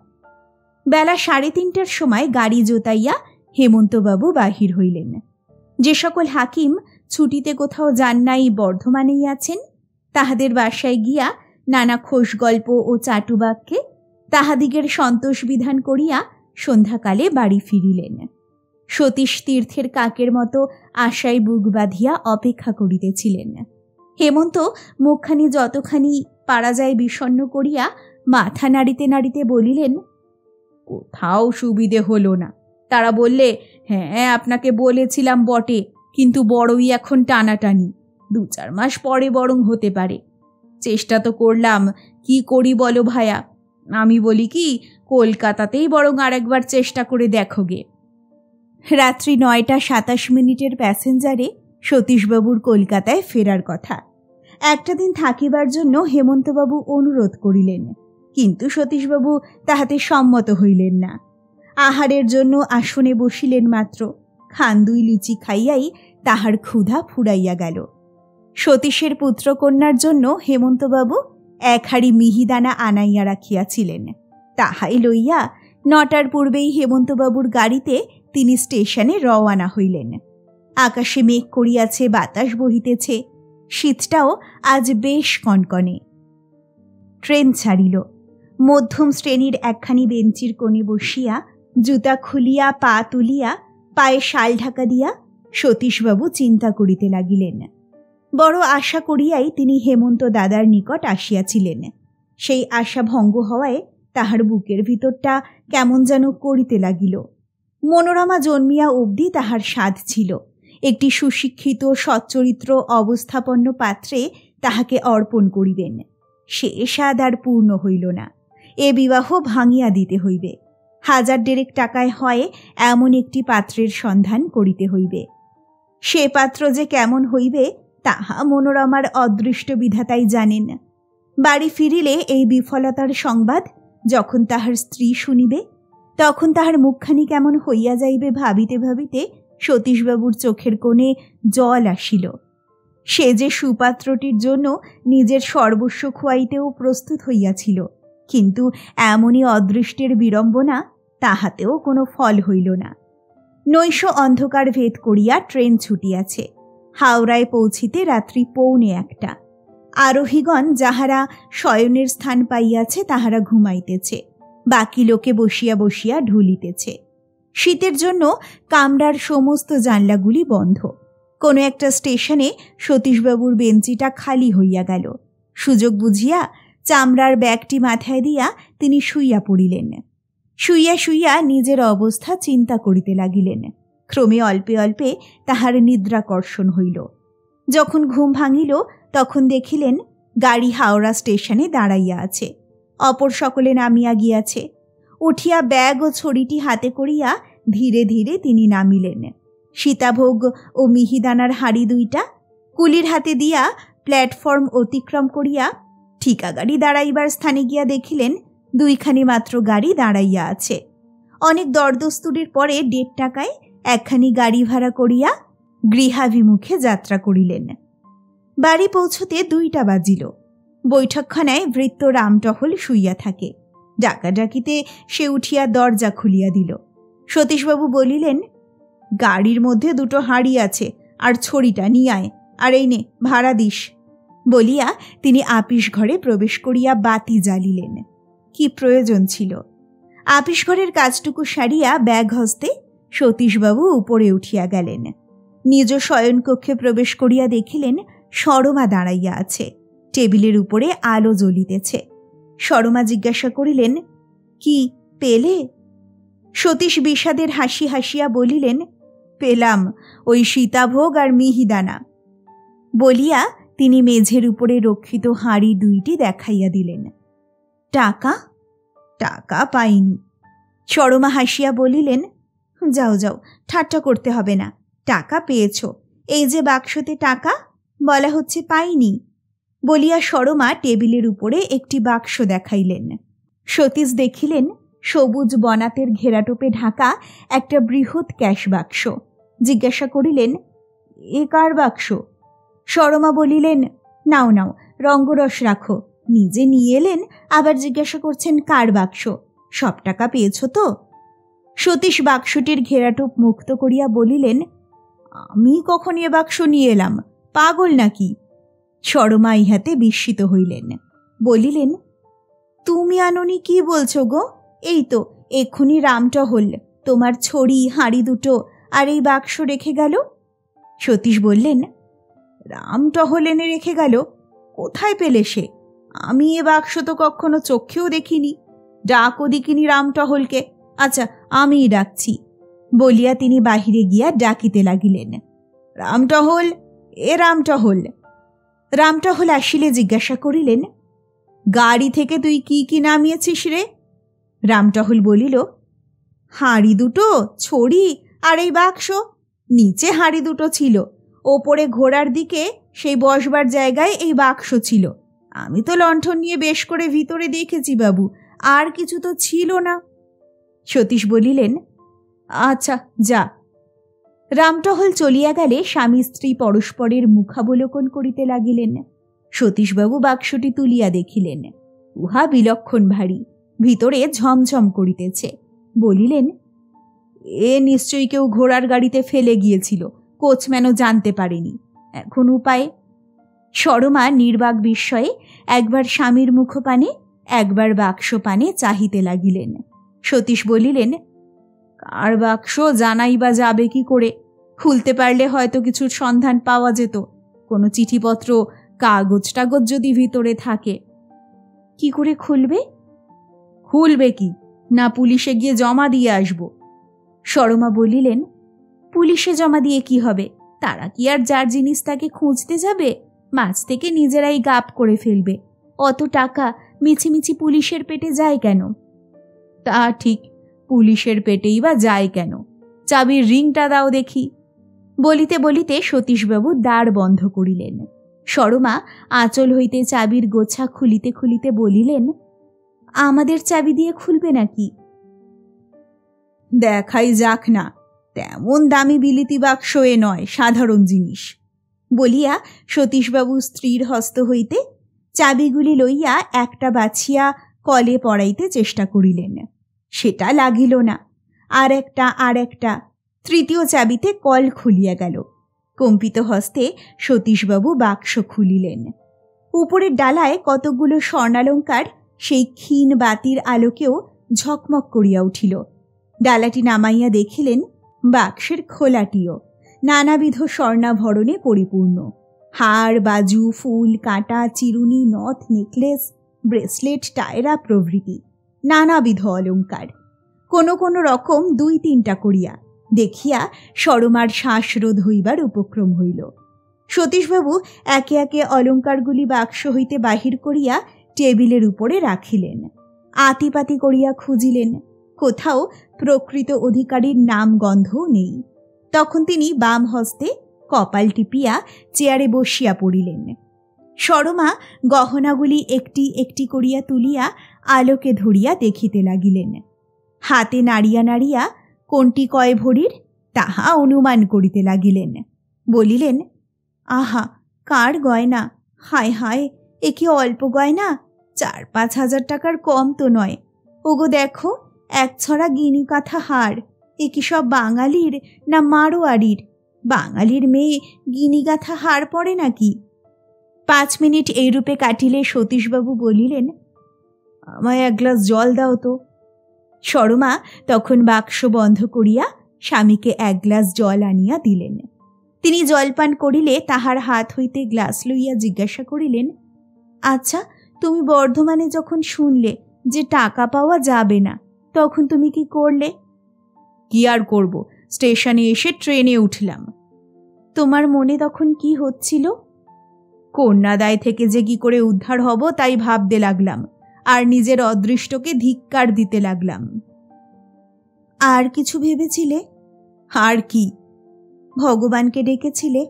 বেলা 3:30টার সময় গাড়ি জোতাইয়া হেমন্তবাবু বাহির হইলেন। যে সকল হাকিম ছুটিতে কোথাও যান নাই, বর্ধমানেই আছেন, তাহাদের বাসায় গিয়া নানা খোশ গল্প ও চাটুবাক্যে তাহাদিগের সন্তোষ বিধান করিয়া সন্ধ্যাকালে বাড়ি ফিরিলেন। সতীশ তীর্থের কাকের মতো আশায় বুক বাঁধিয়া অপেক্ষা করিতেছিলেন। হেমন্ত মুখখানি যতখানি পারা যায় বিষণ্ণ করিয়া মাথা নাড়িতে নাড়িতে বলিলেন, কোথাও সুবিধে হলো না। তারা বললে, হ্যাঁ আপনাকে বলেছিলাম বটে, কিন্তু বড়ই এখন টানাটানি, 2-4 মাস পরে বরং হতে পারে। চেষ্টা তো করলাম, কি করি বলো ভায়া? আমি বলি কি, কলকাতাতেই বরং আরেকবার চেষ্টা করে দেখো গে। রাত্রি 9টা 27 মিনিটের প্যাসেঞ্জারে সতীশবাবুর কলকাতায় ফেরার কথা। একটা দিন থাকিবার জন্য হেমন্তবাবু অনুরোধ করিলেন, কিন্তু সতীশবাবু তাহাতে সম্মত হইলেন না। আহারের জন্য আসনে বসিলেন মাত্র, খান 2 লুচি খাইয়াই তাহার ক্ষুধা ফুরাইয়া গেল। সতীশের পুত্রকন্যার জন্য হেমন্তবাবু 1 হাঁড়ি মিহিদানা আনাইয়া রাখিয়াছিলেন। তাহাই লইয়া 9টার পূর্বেই হেমন্তবাবুর গাড়িতে তিনি স্টেশনে রওয়ানা হইলেন। আকাশে মেঘ করিয়াছে, বাতাস বহিতেছে, শীতটাও আজ বেশ কনকনে। ট্রেন ছাড়িল। মধ্যম শ্রেণীর একখানি বেঞ্চির কোণে বসিয়া জুতা খুলিয়া পা তুলিয়া পায়ে শাল ঢাকা দিয়া সতীশবাবু চিন্তা করিতে লাগিলেন। বড় আশা করিয়াই তিনি হেমন্ত দাদার নিকট আসিয়াছিলেন। সেই আশা ভঙ্গ হওয়ায় তাহার বুকের ভিতরটা কেমন যেন করিতে লাগিল। মনোরমা জন্মিয়া অবধি তাহার সাধ ছিল একটি সুশিক্ষিত সচ্চরিত্র অবস্থাপন্ন পাত্রে তাহাকে অর্পণ করিবেন। সে সাধ আর পূর্ণ হইল না। এ বিবাহ ভাঙিয়া দিতে হইবে। 1000 টাকায় হয় এমন একটি পাত্রের সন্ধান করিতে হইবে। সে পাত্র যে কেমন হইবে তাহা মনোরমার অদৃষ্ট বিধাতাই জানেন। বাড়ি ফিরিলে এই বিফলতার সংবাদ যখন তাহার স্ত্রী শুনিবে, তখন তাহার মুখখানি কেমন হইয়া যাইবে ভাবিতে ভাবিতে সতীশবাবুর চোখের কোণে জল আসিল। সে যে সুপাত্রটির জন্য নিজের সর্বস্ব খোয়াইতেও প্রস্তুত হইয়াছিল, কিন্তু এমনই অদৃষ্টের বিড়ম্বনা, তাহাতেও কোনো ফল হইল না। নৈশ অন্ধকার ভেদ করিয়া ট্রেন ছুটিয়াছে। হাওড়ায় পৌঁছিতে রাত্রি 1:45। আরোহীগণ যাহারা শয়নের স্থান পাইয়াছে তাহারা ঘুমাইতেছে, বাকি লোকে বসিয়া বসিয়া ঢুলিতেছে। শীতের জন্য কামরার সমস্ত জানলাগুলি বন্ধ। কোনো একটা স্টেশনে সতীশবাবুর বেঞ্চিটা খালি হইয়া গেল। সুযোগ বুঝিয়া চামড়ার ব্যাগটি মাথায় দিয়া তিনি শুইয়া পড়িলেন। শুইয়া শুইয়া নিজের অবস্থা চিন্তা করিতে লাগিলেন। ক্রমে অল্পে অল্পে তাহার নিদ্রাকর্ষণ হইল। যখন ঘুম ভাঙিল তখন দেখিলেন গাড়ি হাওড়া স্টেশনে দাঁড়াইয়া আছে। অপর সকলে নামিয়া গিয়াছে। উঠিয়া ব্যাগ ও ছড়িটি হাতে করিয়া ধীরে ধীরে তিনি নামিলেন। সীতাভোগ ও মিহিদানার হাঁড়ি 2টা কুলির হাতে দিয়া প্ল্যাটফর্ম অতিক্রম করিয়া ঠিকা গাড়ি দাঁড়াইবার স্থানে গিয়া দেখিলেন 2খানি মাত্র গাড়ি দাঁড়াইয়া আছে। অনেক দরদস্তুরির পরে 1.5 টাকায় একখানি গাড়ি ভাড়া করিয়া গৃহাভিমুখে যাত্রা করিলেন। বাড়ি পৌঁছতে 2টা বাজিল। বৈঠকখানায় ভৃত্য রামটহল শুইয়া থাকে। ডাকাডাকিতে সে উঠিয়া দরজা খুলিয়া দিল। সতীশবাবু বলিলেন, গাড়ির মধ্যে 2টো হাঁড়ি আছে, আর ছড়িটা নিয়ে আয়, আর এই নে ভাড়া দিস। বলিয়া তিনি আপিস ঘরে প্রবেশ করিয়া বাতি জ্বালিলেন। কি প্রয়োজন ছিল? আপিস ঘরের কাজটুকু সারিয়া ব্যাগ হস্তে সতীশবাবু উপরে উঠিয়া গেলেন। নিজ শয়নকক্ষে প্রবেশ করিয়া দেখিলেন সরমা দাঁড়াইয়া আছে। টেবিলের উপরে আলো জ্বলিতেছে। সরমা জিজ্ঞাসা করিলেন, কি পেলে? সতীশ বিষাদের হাসি হাসিয়া বলিলেন, পেলাম ওই সীতাভোগ আর মিহিদানা। বলিয়া তিনি মেঝের উপরে রক্ষিত হাঁড়ি 2টি দেখাইয়া দিলেন। টাকা? টাকা পাইনি। সরমা হাসিয়া বলিলেন, যাও যাও, ঠাট্টা করতে হবে না। টাকা পেয়েছ, এই যে বাক্সতে টাকা, বলা হচ্ছে পাইনি। বলিয়া সরমা টেবিলের উপরে একটি বাক্স দেখাইলেন। সতীশ দেখিলেন সবুজ বনাতের ঘেরাটোপে ঢাকা একটা বৃহৎ ক্যাশ বাক্স। জিজ্ঞাসা করিলেন, এ কার বাক্স? সরমা বলিলেন, নাও নাও, রঙ্গরস রাখো। নিজে নিয়ে এলেন, আবার জিজ্ঞাসা করছেন কার বাক্স? সব টাকা পেয়েছ তো? সতীশ বাক্সটির ঘেরাটোপ মুক্ত করিয়া বলিলেন, আমি কখন এ বাক্স নিয়ে এলাম? পাগল নাকি? সরমা ইহাতে বিস্মিত হইলেন। বলিলেন, তুমি আনোনি? কি বলছো গো? এই তো এক্ষুনি রামটহল তোমার ছড়ি, হাঁড়ি 2টো আর এই বাক্স রেখে গেল। সতীশ বললেন, রামটহল এনে রেখে গেল? কোথায় পেলে সে? আমি এ বাক্স তো কখনো চোখেও দেখিনি। ডাকও দেখিনি রামটহলকে। আচ্ছা, আমিই ডাকছি। বলিয়া তিনি বাহিরে গিয়া ডাকিতে লাগিলেন, রামটহল, এ রামটহল। রামটহল আসিলে জিজ্ঞাসা করিলেন, গাড়ি থেকে তুই কি কি নামিয়েছিস রে? রামটহল বলিল, হাঁড়ি 2টো, ছড়ি আর এই বাক্স। নিচে হাঁড়ি 2টো ছিল, ওপরে ঘোড়ার দিকে সেই বসবার জায়গায় এই বাক্স ছিল। আমি তো লণ্ঠন নিয়ে বেশ করে ভিতরে দেখেছি বাবু, আর কিছু তো ছিল না। সতীশ বলিলেন, আচ্ছা যা। রামটহল চলিয়া গেলে স্বামী স্ত্রী পরস্পরের মুখাবলোকন করিতে লাগিলেন। সতীশবাবু বাক্সটি তুলিয়া দেখিলেন, উহা বিলক্ষণ ভারী, ভিতরে ঝমঝম করিতেছে। বলিলেন, এ নিশ্চয়ই কেউ ঘোড়ার গাড়িতে ফেলে গিয়েছিল, কোচম্যানও জানতে পারেনি। এখন উপায়? সরমা নির্বাক বিস্ময়ে একবার স্বামীর মুখপানে একবার বাক্স পানে চাহিতে লাগিলেন। সতীশ বলিলেন, কার বাক্স জানাই বা যাবে কি করে? খুলতে পারলে হয়তো কিছুর সন্ধান পাওয়া যেত, কোনো চিঠিপত্র কাগজ টাগজ যদি ভিতরে থাকে। কি করে খুলবে? খুলবে কি না, পুলিশে গিয়ে জমা দিয়ে আসব। সরমা বলিলেন, পুলিশে জমা দিয়ে কি হবে? তারা কি আর যার জিনিস তাকে খুঁজতে যাবে? মাঝ থেকে নিজেরাই গাপ করে ফেলবে। অত টাকা মিছিমিছি পুলিশের পেটে যায় কেন? তা ঠিক, পুলিশের পেটেই বা যায় কেন? চাবির রিংটা দাও দেখি। বলিতে বলিতে সতীশবাবু দ্বার বন্ধ করিলেন। সরমা আঁচল হইতে চাবির গোছা খুলিতে খুলিতে বলিলেন, আমাদের চাবি দিয়ে খুলবে নাকি? দেখাই যাক না, তেমন দামি বিলিতি বাক্স এ নয়, সাধারণ জিনিস। বলিয়া সতীশবাবু স্ত্রীর হস্ত হইতে চাবিগুলি লইয়া একটা বাছিয়া কলে পড়াইতে চেষ্টা করিলেন। সেটা লাগিল না। আর একটা, তৃতীয় চাবিতে কল খুলিয়া গেল। কম্পিত হস্তে সতীশবাবু বাক্স খুলিলেন। উপরের ডালায় কতকগুলো স্বর্ণালঙ্কার সেই ক্ষীণ বাতির আলোকেও ঝকমক করিয়া উঠিল। ডালাটি নামাইয়া দেখিলেন বাক্সের খোলাটিও নানাবিধ স্বর্ণাভরণে পরিপূর্ণ। হার, বাজু, ফুল, কাঁটা, চিরুনি, নথ, নেকলেস, ব্রেসলেট, টায়রা প্রভৃতি নানাবিধ অলঙ্কার, কোনো কোনো রকম 2-3টা করিয়া। দেখিয়া সরমার শ্বাসরোধ হইবার উপক্রম হইল। সতীশবাবু একে একে অলঙ্কারগুলি বাক্স হইতে বাহির করিয়া টেবিলের উপরে রাখিলেন। আতিপাতি করিয়া খুঁজিলেন, কোথাও প্রকৃত অধিকারীর নাম গন্ধও নেই। তখন তিনি বাম হস্তে কপাল টিপিয়া চেয়ারে বসিয়া পড়িলেন। সরমা গহনাগুলি একটি একটি করিয়া তুলিয়া আলোকে ধরিয়া দেখিতে লাগিলেন। হাতে নাড়িয়া নাড়িয়া কোনটি কয় ভরির তাহা অনুমান করিতে লাগিলেন। বলিলেন, আহা, কার গয়না! হায় হায়, এ কি অল্প গয়না! 4-5 হাজার টাকার কম তো নয়। ওগো দেখো, 1 ছড়া গিনি কাঁথা হার। এ কি সব বাঙালির না মারোয়ারির? বাঙালির মেয়ে গিনি গাঁথা হার পরে নাকি? 5 মিনিট এইরূপে কাটিলে সতীশবাবু বলিলেন, আমায় 1 গ্লাস জল দাও তো। সরমা তখন বাক্স বন্ধ করিয়া স্বামীকে 1 গ্লাস জল আনিয়া দিলেন। তিনি জলপান করিলে তাহার হাত হইতে গ্লাস লইয়া জিজ্ঞাসা করিলেন, আচ্ছা, তুমি বর্ধমানে যখন শুনলে যে টাকা পাওয়া যাবে না, তখন তুমি কি করলে? কি আর করব, স্টেশনে এসে ট্রেনে উঠলাম। তোমার মনে তখন কি হচ্ছিল? কন্যাদায় থেকে যে কি করে উদ্ধার হব তাই ভাবতে লাগলাম, আর নিজের অদৃষ্টকে ধিক্কার দিতে লাগলাম। আর কিছু ভেবেছিলে? আর কি? ভগবানকে ডেকেছিলে?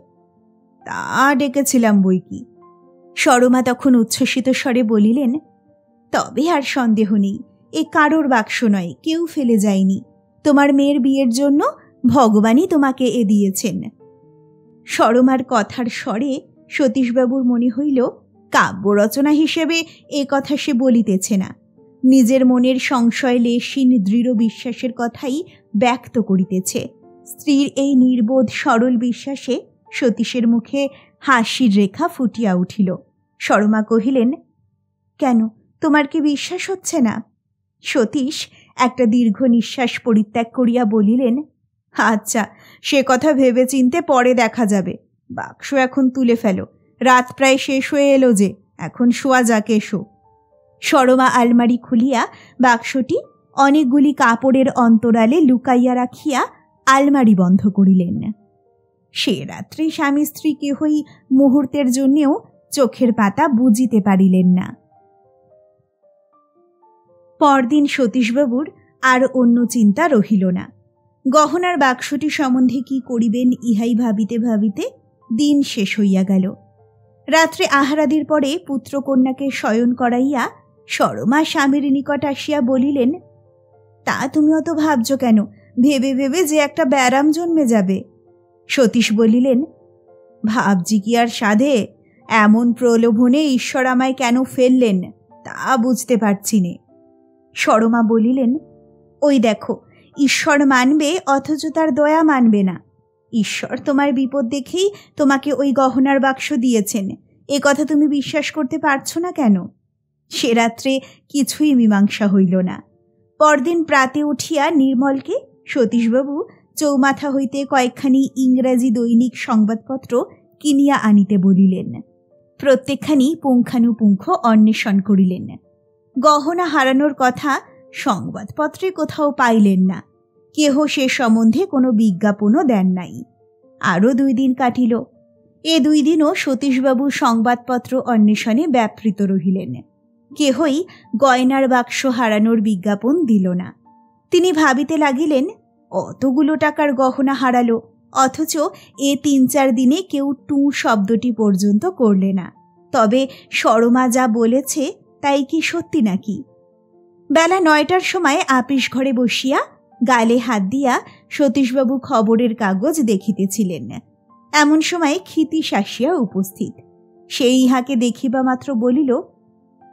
তা ডেকেছিলাম বই কি। সরমা তখন উচ্ছ্বসিত স্বরে বলিলেন, তবে আর সন্দেহ নেই, এ কারোর বাক্স নয়, কেউ ফেলে যায়নি। তোমার মেয়ের বিয়ের জন্য ভগবানই তোমাকে এ দিয়েছেন। সরমার কথার স্বরে সতীশবাবুর মনে হইল কাব্য রচনা হিসেবে এ কথা সে বলিতেছে না, নিজের মনের সংশয় লেশীন দৃঢ় বিশ্বাসের কথাই ব্যক্ত করিতেছে। স্ত্রীর এই নির্বোধ সরল বিশ্বাসে সতীশের মুখে হাসির রেখা ফুটিয়া উঠিল। সরমা কহিলেন, কেন, তোমার কি বিশ্বাস হচ্ছে না? সতীশ একটা দীর্ঘ নিঃশ্বাস পরিত্যাগ করিয়া বলিলেন, আচ্ছা, সে কথা ভেবে চিনতে পরে দেখা যাবে। বাক্স এখন তুলে ফেলো, রাত প্রায় শেষ হয়ে এলো যে, এখন শোয়া যাক, এসো। সরমা আলমারি খুলিয়া বাক্সটি অনেকগুলি কাপড়ের অন্তরালে লুকাইয়া রাখিয়া আলমারি বন্ধ করিলেন। সে রাত্রে স্বামী স্ত্রী কেহই মুহূর্তের জন্যেও চোখের পাতা বুঝিতে পারিলেন না। পরদিন সতীশবাবুর আর অন্য চিন্তা রহিল না। গহনার বাক্সটি সম্বন্ধে কি করিবেন ইহাই ভাবিতে ভাবিতে দিন শেষ হইয়া গেল। রাত্রে আহারাদির পরে পুত্রকন্যাকে শয়ন করাইয়া সরমা স্বামীর নিকট আসিয়া বলিলেন, তা তুমি অত ভাবছ কেন? ভেবে ভেবে যে একটা ব্যারাম জন্মে যাবে। সতীশ বলিলেন, ভাবছি কি আর সাধে? এমন প্রলোভনে ঈশ্বর আমায় কেন ফেললেন তা বুঝতে পারছি নে। সরমা বলিলেন, ওই দেখো, ঈশ্বর মানবে অথচ তার দয়া মানবে না। ঈশ্বর তোমার বিপদ দেখেই তোমাকে ওই গহনার বাক্স দিয়েছেন, এ কথা তুমি বিশ্বাস করতে পারছো না কেন? সে রাত্রে কিছুই মীমাংসা হইল না। পরদিন প্রাতে উঠিয়া নির্মলকে সতীশবাবু চৌমাথা হইতে কয়েকখানি ইংরাজি দৈনিক সংবাদপত্র কিনিয়া আনিতে বলিলেন। প্রত্যেকখানি পুঙ্খানুপুঙ্খ অন্বেষণ করিলেন। গহনা হারানোর কথা সংবাদপত্রে কোথাও পাইলেন না। কেহ সে সম্বন্ধে কোনো বিজ্ঞাপনও দেন নাই। আরও 2 দিন কাটিল। এ 2 দিনও সতীশবাবু সংবাদপত্র অন্বেষণে ব্যাপৃত রহিলেন। কেহই গয়নার বাক্স হারানোর বিজ্ঞাপন দিল না। তিনি ভাবিতে লাগিলেন, অতগুলো টাকার গহনা হারালো, অথচ এ 3-4 দিনে কেউ টু শব্দটি পর্যন্ত করলে না। তবে সরমা যা বলেছে তাই কি সত্যি নাকি? বেলা 9টার সময় আপিস ঘরে বসিয়া গালে হাত দিয়া সতীশবাবু খবরের কাগজ দেখিতেছিলেন। এমন সময় ক্ষিতীশ আসিয়া উপস্থিত। সেই ইহাকে দেখিবা মাত্র বলিল,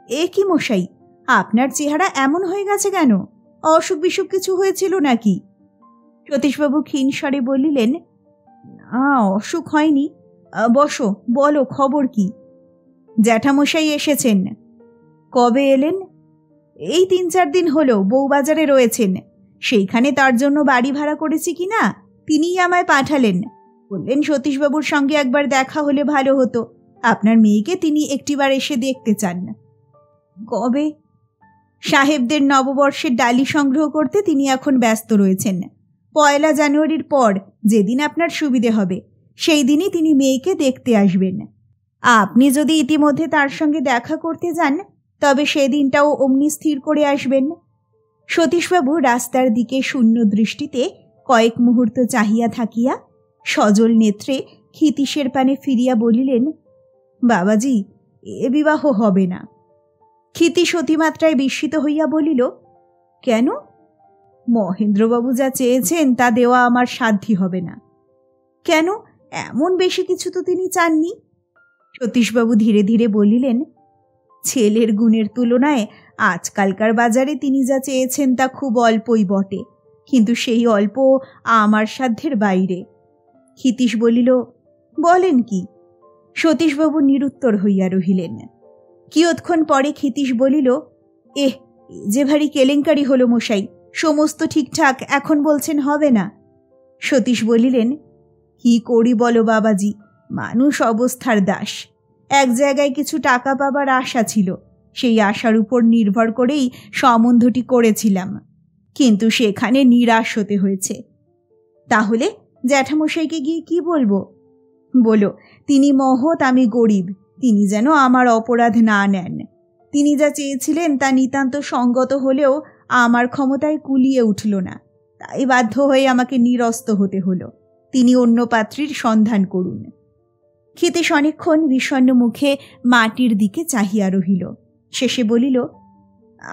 এ কি মশাই, আপনার চেহারা এমন হয়ে গেছে কেন? অসুখ বিসুখ কিছু হয়েছিল নাকি? সতীশবাবু ক্ষীণ স্বরে বলিলেন, না, অসুখ হয়নি। বসো, বলো খবর কি? জ্যাঠামশাই এসেছেন। কবে এলেন? এই 3-4 দিন হলো। বউবাজারে রয়েছেন। সেইখানে তার জন্য বাড়ি ভাড়া করেছি কি না, তিনিই আমায় পাঠালেন। বললেন সতীশবাবুর সঙ্গে একবার দেখা হলে ভালো হতো। আপনার মেয়েকে তিনি একটিবার এসে দেখতে চান। কবে? সাহেবদের নববর্ষের ডালি সংগ্রহ করতে তিনি এখন ব্যস্ত রয়েছেন। 1 জানুয়ারির পর যেদিন আপনার সুবিধে হবে সেই দিনই তিনি মেয়েকে দেখতে আসবেন। আপনি যদি ইতিমধ্যে তার সঙ্গে দেখা করতে যান তবে সেদিনটাও অমনি স্থির করে আসবেন। সতীশবাবু রাস্তার দিকে শূন্য দৃষ্টিতে কয়েক মুহূর্ত চাহিয়া থাকিয়া সজল নেত্রে ক্ষিতীশের পানে ফিরিয়া বলিলেন, বাবাজি, এ বিবাহ হবে না। ক্ষিতীশ অতিমাত্রায় বিস্মিত হইয়া বলিল, কেন? মহেন্দ্রবাবু যা চেয়েছেন তা দেওয়া আমার সাধ্যই হবে না। কেন? এমন বেশি কিছু তো তিনি চাননি। সতীশবাবু ধীরে ধীরে বলিলেন, ছেলের গুণের তুলনায় আজকালকার বাজারে তিনি যা চেয়েছেন তা খুব অল্পই বটে, কিন্তু সেই অল্প আমার সাধ্যের বাইরে। ক্ষিতীশ বলিল, বলেন কি? সতীশবাবু নিরুত্তর হইয়া রহিলেন। কিয়ৎক্ষণ পরে ক্ষিতীশ বলিল, যে ভারী কেলেঙ্কারি হলো মশাই, সমস্ত ঠিকঠাক, এখন বলছেন হবে না। সতীশ বলিলেন, কি করি বলো বাবাজি, মানুষ অবস্থার দাস। এক জায়গায় কিছু টাকা পাবার আশা ছিল, সেই আশার উপর নির্ভর করেই সম্বন্ধটি করেছিলাম, কিন্তু সেখানে নিরাশ হতে হয়েছে। তাহলে জ্যাঠামশাইকে গিয়ে কি বলবো? বলো তিনি মহৎ, আমি গরিব, তিনি যেন আমার অপরাধ না নেন। তিনি যা চেয়েছিলেন তা নিতান্ত সঙ্গত হলেও আমার ক্ষমতায় কুলিয়ে উঠল না, তাই বাধ্য হয়ে আমাকে নিরস্ত হতে হলো। তিনি অন্য পাত্রীর সন্ধান করুন। ক্ষিতীশ অনেকক্ষণ বিষণ্ণ মুখে মাটির দিকে চাহিয়া রহিল। শেষে বলিল,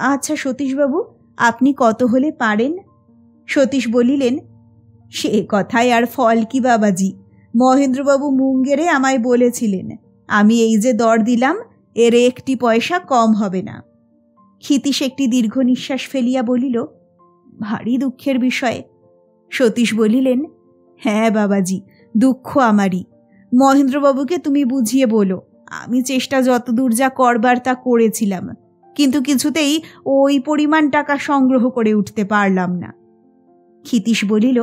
আচ্ছা সতীশবাবু, আপনি কত হলে পারেন? সতীশ বলিলেন, সে কথায় আর ফল কি বাবাজি, মহেন্দ্রবাবু মুঙ্গেরে আমায় বলেছিলেন, আমি এই যে দর দিলাম এর 1 পয়সা কম হবে না। ক্ষিতীশ একটি দীর্ঘ নিঃশ্বাস ফেলিয়া বলিল, ভারী দুঃখের বিষয়। সতীশ বলিলেন, হ্যাঁ বাবাজি, দুঃখ আমারই। মহেন্দ্রবাবুকে তুমি বুঝিয়ে বলো, আমি চেষ্টা যতদূর যা করবার তা করেছিলাম, কিন্তু কিছুতেই ওই পরিমাণ টাকা সংগ্রহ করে উঠতে পারলাম না। ক্ষিতীশ বলিল,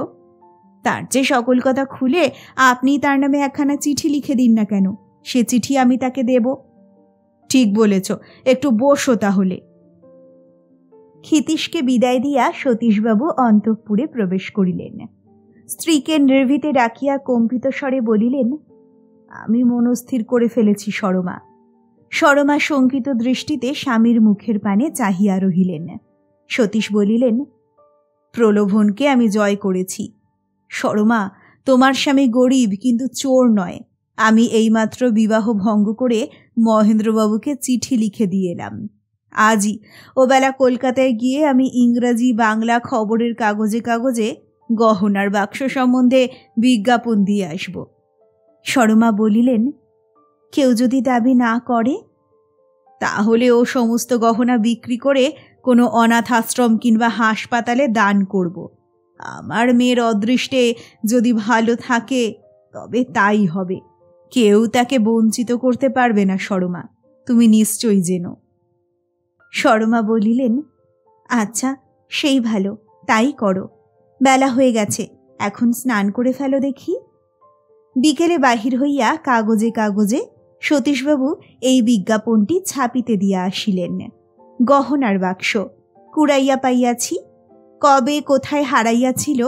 তার যে সকল কথা খুলে আপনি তার নামে একখানা চিঠি লিখে দিন না কেন, সে চিঠি আমি তাকে দেব। ঠিক বলেছ, একটু বসো তাহলে। ক্ষিতীশকে বিদায় দিয়া সতীশবাবু অন্তঃপুরে প্রবেশ করিলেন। স্ত্রীকে নির্ভীতে ডাকিয়া কম্পিত স্বরে বলিলেন, আমি মনস্থির করে ফেলেছি সরমা। সরমা শঙ্কিত দৃষ্টিতে স্বামীর মুখের পানে চাহিয়া রহিলেন। সতীশ বলিলেন, প্রলোভনকে আমি জয় করেছি। সরমা, তোমার স্বামী গরিব কিন্তু চোর নয়। আমি এইমাত্র বিবাহ ভঙ্গ করে মহেন্দ্রবাবুকে চিঠি লিখে দিয়ে এলাম। আজই ওবেলা কলকাতায় গিয়ে আমি ইংরাজি বাংলা খবরের কাগজে কাগজে গহনার বাক্স সম্বন্ধে বিজ্ঞাপন দিয়ে আসব। সরমা বলিলেন, কেউ যদি দাবি না করে? তাহলে ও সমস্ত গহনা বিক্রি করে কোনো অনাথ আশ্রম কিংবা হাসপাতালে দান করব। আমার মেয়ের অদৃষ্টে যদি ভালো থাকে তবে তাই হবে। কেউ তাকে বঞ্চিত করতে পারবে না সরমা, তুমি নিশ্চয়ই জেনো। সরমা বলিলেন, আচ্ছা সেই ভালো, তাই করো। বেলা হয়ে গেছে, এখন স্নান করে ফেলো দেখি। বিকেলে বাহির হইয়া কাগজে কাগজে সতীশবাবু এই বিজ্ঞাপনটি ছাপিতে দিয়া আসিলেন। গহনার বাক্স কুড়াইয়া পাইয়াছি, কবে কোথায় হারাইয়াছিল,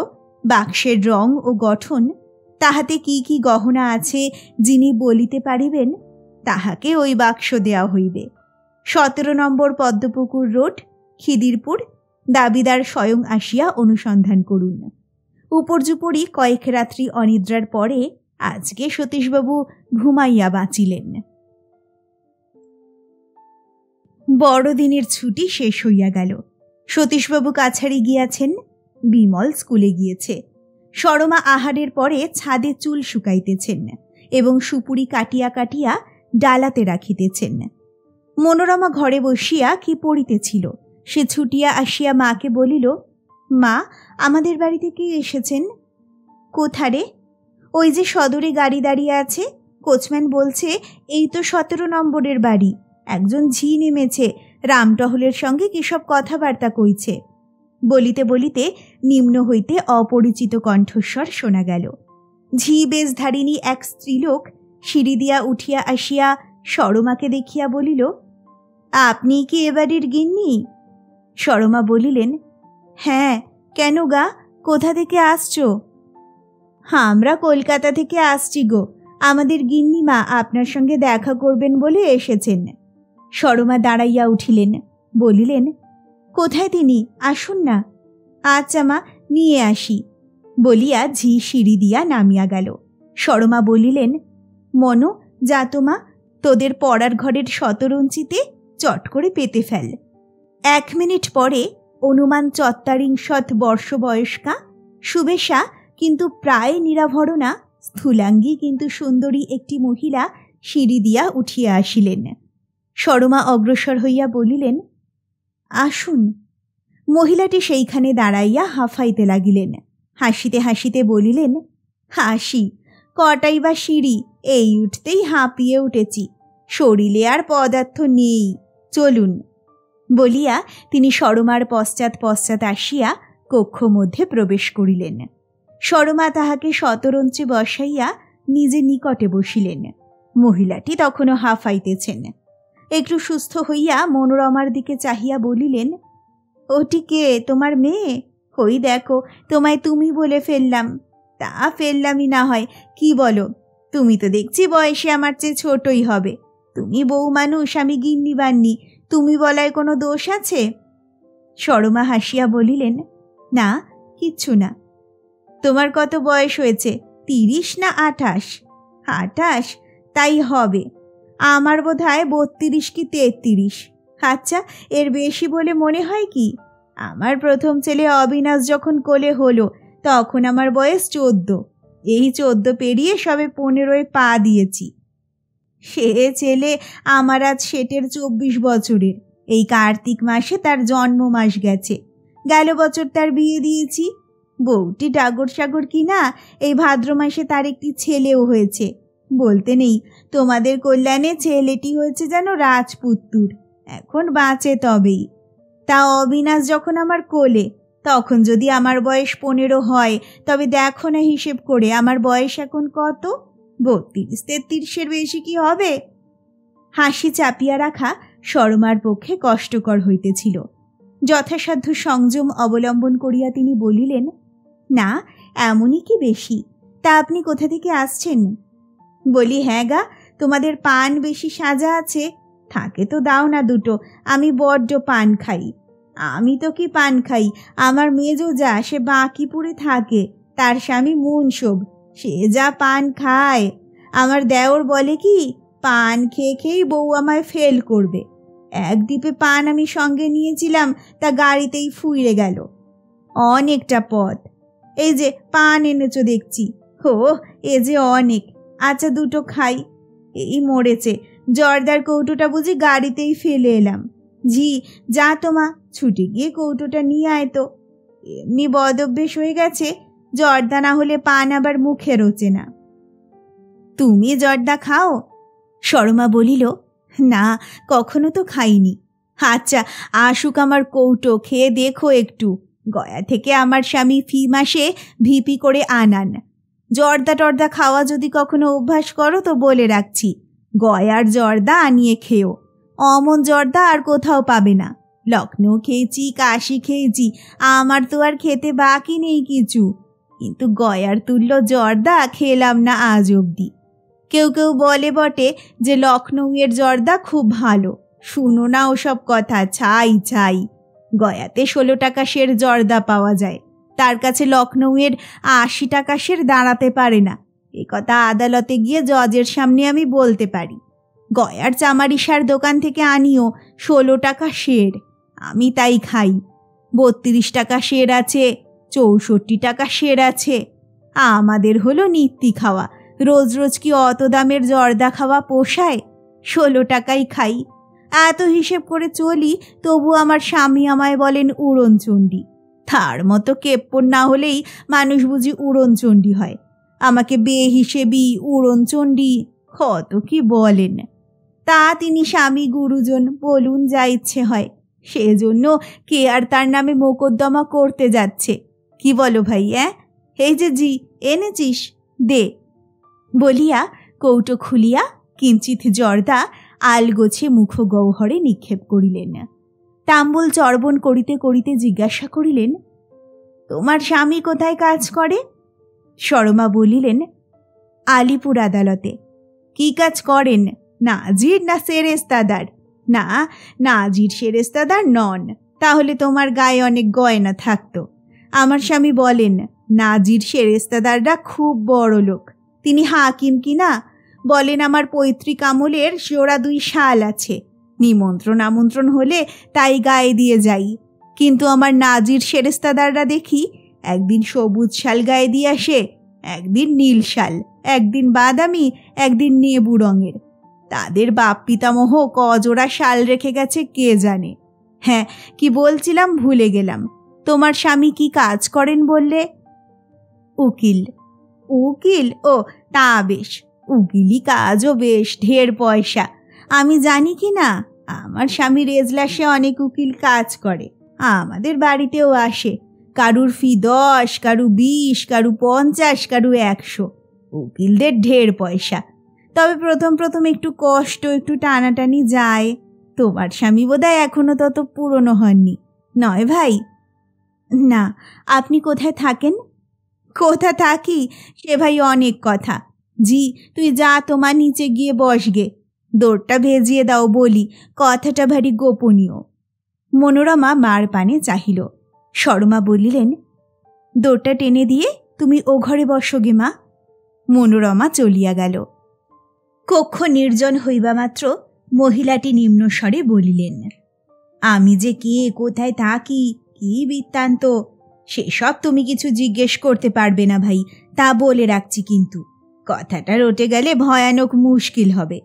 বাক্সের রং ও গঠন, তাহাতে কি কি গহনা আছে যিনি বলিতে পারিবেন তাহাকে ওই বাক্স দেওয়া হইবে। 17 নম্বর পদ্মপুকুর রোড, খিদিরপুর। দাবিদার স্বয়ং আসিয়া অনুসন্ধান করুন। উপর্যুপরি কয়েক রাত্রি অনিদ্রার পরে আজকে সতীশবাবু ঘুমাইয়া বাঁচিলেন। বড়দিনের ছুটি শেষ হইয়া গেল। সতীশবাবু কাছারি গিয়াছেন, বিমল স্কুলে গিয়েছে। সরমা আহারের পরে ছাদে চুল শুকাইতেছেন এবং সুপুরি কাটিয়া কাটিয়া ডালাতে রাখিতেছেন। মনোরমা ঘরে বসিয়া কি পড়িতেছিল। সে ছুটিয়া আসিয়া মাকে বলিল, মা, আমাদের বাড়িতে কে এসেছেন? কোথারে? ওই যে সদরে গাড়ি দাঁড়িয়ে আছে, কোচম্যান বলছে এই তো 17 নম্বরের বাড়ি। একজন ঝি নেমেছে, রামটহলের সঙ্গে কিসব কথাবার্তা কইছে। বলিতে বলিতে নিম্ন হইতে অপরিচিত কণ্ঠস্বর শোনা গেল। ঝি বেশধারিণী এক স্ত্রীলোক সিঁড়ি দিয়া উঠিয়া আসিয়া সরমাকে দেখিয়া বলিল, আপনি কি এ বাড়ির গিন্নি? সরমা বলিলেন, হ্যাঁ, কেন গা, কোথা থেকে আসছো? আমরা কলকাতা থেকে আসছি গো, আমাদের গিন্নিমা আপনার সঙ্গে দেখা করবেন বলে এসেছেন। সরমা দাঁড়াইয়া উঠিলেন, বলিলেন, কোথায় তিনি? আসুন না। আচ্ছা মা, নিয়ে আসি বলিয়া ঝি সিঁড়ি দিয়া নামিয়া গেল। সরমা বলিলেন, মনো, যা তো মা, তোদের পড়ার ঘরের শতরঞ্চিতে চট করে পেতে ফেল। 1 মিনিট পরে অনুমান 44 বর্ষ বয়স্কা, সুবেশা কিন্তু প্রায় নিরাভরণা, স্থূলাঙ্গী কিন্তু সুন্দরী একটি মহিলা সিঁড়ি দিয়া উঠিয়া আসিলেন। সরমা অগ্রসর হইয়া বলিলেন, আসুন। মহিলাটি সেইখানে দাঁড়াইয়া হাঁফাইতে লাগিলেন। হাসিতে হাসিতে বলিলেন, হাসি কটাই বা সিঁড়ি, এই উঠতেই হাঁপিয়ে উঠেছি, শরীরে আর পদার্থ নেই, চলুন। বলিয়া তিনি সরমার পশ্চাৎ পশ্চাৎ আসিয়া কক্ষ মধ্যে প্রবেশ করিলেন। সরমা তাহাকে শতরঞ্চে বসাইয়া নিজে নিকটে বসিলেন। মহিলাটি তখনও হাঁফাইতেছেন। একটু সুস্থ হইয়া মনোরমার দিকে চাহিয়া বলিলেন, ওটি কে, তোমার মেয়ে? হই দেখো, তোমায় তুমি বলে ফেললাম। তা ফেললামই না হয়, কি বলো? তুমি তো দেখছি বয়সে আমার চেয়ে ছোটই হবে। তুমি বউ মানুষ, আমি গিন্নি বান্নি, তুমি বলায় কোনো দোষ আছে? সরমা হাসিয়া বলিলেন, না, কিচ্ছু না। তোমার কত বয়স হয়েছে, 30 না 28? 28? তাই হবে। আমার বোধ হয় 32 কি 33। আচ্ছা, এর বেশি বলে মনে হয় কি? আমার প্রথম ছেলে অবিনাশ যখন কোলে হলো তখন আমার বয়স 14। এই 14 পেরিয়ে সবে 15-এ পা দিয়েছি। সে ছেলে আমার আজ শেটের 24 বছরের। এই কার্তিক মাসে তার জন্ম মাস গেছে। গেল বছর তার বিয়ে দিয়েছি। বউটি ডাগর সাগর কিনা, এই ভাদ্র মাসে তার একটি ছেলেও হয়েছে। বলতে নেই, তোমাদের কল্যাণে ছেলেটি হয়েছে যেন রাজপুত্তুর, এখন বাঁচে তবেই। তা অবিনাশ যখন আমার কোলে, তখন যদি আমার বয়স 15 হয়, তবে দেখো না হিসেব করে আমার বয়স এখন কত? 32-33-এর বেশি কি হবে? হাসি চাপিয়া রাখা সরমার পক্ষে কষ্টকর হইতেছিল। যথাসাধ্য সংযম অবলম্বন করিয়া তিনি বলিলেন, না, এমনই কি বেশি। তা আপনি কোথা থেকে আসছেন? বলি, হ্যাঁ গা, তোমাদের পান বেশি সাজা আছে, থাকে তো দাও না দুটো, আমি বড্ড পান খাই। আমি তো কি পান খাই, আমার মেজো যা, সে বাঁকিপুরে থাকে, তার স্বামী মুনসব, সে যা পান খায়। আমার দেওর বলে কি, পান খেয়ে খেয়েই বউ আমায় ফেল করবে। এক ডিপে পান আমি সঙ্গে নিয়েছিলাম, তা গাড়িতেই ফুইরে গেল। অনেকটা পথ। এই যে পান এনেছো দেখছি। ও, এ যে অনেক। আচ্ছা, দুটো খাই। এই মরেছে, জর্দার কৌটোটা বুঝি গাড়িতেই ফেলে এলাম। জি, যা তোমা, ছুটে গিয়ে কৌটোটা নিয়ে আয় তো। এমনি বদ অভ্যেস হয়ে গেছে, জর্দা না হলে পান আবার মুখে রোচে না। তুমি জর্দা খাও? সরমা বলিল, না, কখনো তো খাইনি। আচ্ছা, আসুক আমার কৌটো, খেয়ে দেখো একটু। গয়া থেকে আমার স্বামী ফি মাসে ভিপি করে আনান। জর্দা টর্দা খাওয়া যদি কখনো অভ্যাস করো তো বলে রাখছি, গয়ার জর্দা আনিয়ে খেও। অমন জর্দা আর কোথাও পাবে না। লখনৌ খেয়েছি, কাশি খেয়েছি, আমার তো আর খেতে বাকি নেই কিছু, কিন্তু গয়ার তুল্য জর্দা খেলাম না আজ অবধি। কেউ কেউ বলে বটে যে লখনৌয়ের জর্দা খুব ভালো। শুনো না ওসব কথা, ছাই ছাই। গয়াতে 16 টাকা সের জর্দা পাওয়া যায়, তার কাছে লখনৌয়ের 80 টাকা সের দাঁড়াতে পারে না। এ কথা আদালতে গিয়ে জজের সামনে আমি বলতে পারি। গয়ার চামারিসার দোকান থেকে আনিও 16 টাকা সের, আমি তাই খাই। 32 টাকা সের আছে, 64 টাকা সের আছে। আমাদের হলো নিত্যি খাওয়া, রোজ রোজ কি অত দামের জর্দা খাওয়া পোষায়? 16 টাকাই খাই। এত হিসেব করে চলি, তবু আমার স্বামী আমায় বলেন উড়নচণ্ডী। তার মতো কেপ্পন না হলেই মানুষ বুঝি উড়নচণ্ডী হয়। আমাকে বেহিসেবি, উড়নচণ্ডী, কত কি বলেন। তা তিনি স্বামী গুরুজন, বলুন যা ইচ্ছে হয়। সেজন্য কে আর তার নামে মোকদ্দমা করতে যাচ্ছে? কি বলো ভাই? এই যে জি, এনেছিস, দে। বলিয়া কৌটো খুলিয়া কিঞ্চিত জর্দা আলগোছে মুখ গহ্বরে নিক্ষেপ করিলেন। তাম্বুল চর্বণ করিতে করিতে জিজ্ঞাসা করিলেন, তোমার স্বামী কোথায় কাজ করে? সরমা বলিলেন, আলিপুর আদালতে। কি কাজ করেন? নাজির না সেরেস্তাদার? না, নাজির সেরেস্তাদার নন, তাহলে তোমার গায়ে অনেক গয়না থাকতো। আমার স্বামী বলেন নাজির সেরেস্তাদাররা খুব বড় লোক। তিনি হাকিম কিনা। বলেন আমার পৈতৃক আমলের জোড়া 2 শাল আছে, নিমন্ত্রণ আমন্ত্রণ হলে তাই গায়ে দিয়ে যাই। কিন্তু আমার নাজির সেরেস্তাদাররা দেখি একদিন সবুজ শাল গায়ে দিয়ে আসে, একদিন নীল শাল, একদিন বাদামি, একদিন নেবু রঙের। তাদের বাপ পিতামহ কজোড়া শাল রেখে গেছে কে জানে। হ্যাঁ, কি বলছিলাম ভুলে গেলাম। তোমার স্বামী কি কাজ করেন বললে? উকিল। উকিল? ও, তা বেশ, উকিলি কাজও বেশ, ঢের পয়সা। আমি জানি কি না, আমার স্বামীর এজলাসে অনেক উকিল কাজ করে, আমাদের বাড়িতেও আসে। কারুর ফি 10, কারু 20, কারু 50, কারু 100। উকিলদের ঢের পয়সা। তবে প্রথম প্রথম একটু কষ্ট, একটু টানাটানি যায়। তোমার স্বামী বোধহয় এখনো তত পুরনো হননি, নয় ভাই? না। আপনি কোথায় থাকেন? কোথা থাকি সে ভাই অনেক কথা। জি, তুই যা তোমার নিচে গিয়ে বসগে, দৌড়টা ভেজিয়ে দাও বলি, কথাটা ভারী গোপনীয়। মনোরমা মার পানে চাহিল। সরমা বলিলেন, দৌড়টা টেনে দিয়ে তুমি ও ঘরে বসোগে মা। মনোরমা চলিয়া গেল। কক্ষ নির্জন হইবা মাত্র মহিলাটি নিম্নস্বরে বলিলেন, আমি যে কে, কোথায় থাকি, কি বৃত্তান্ত, সেসব তুমি কিছু জিজ্ঞেস করতে পারবে না ভাই, তা বলে রাখছি। কিন্তু কথাটা রটে গেলে ভয়ানক মুশকিল হবে।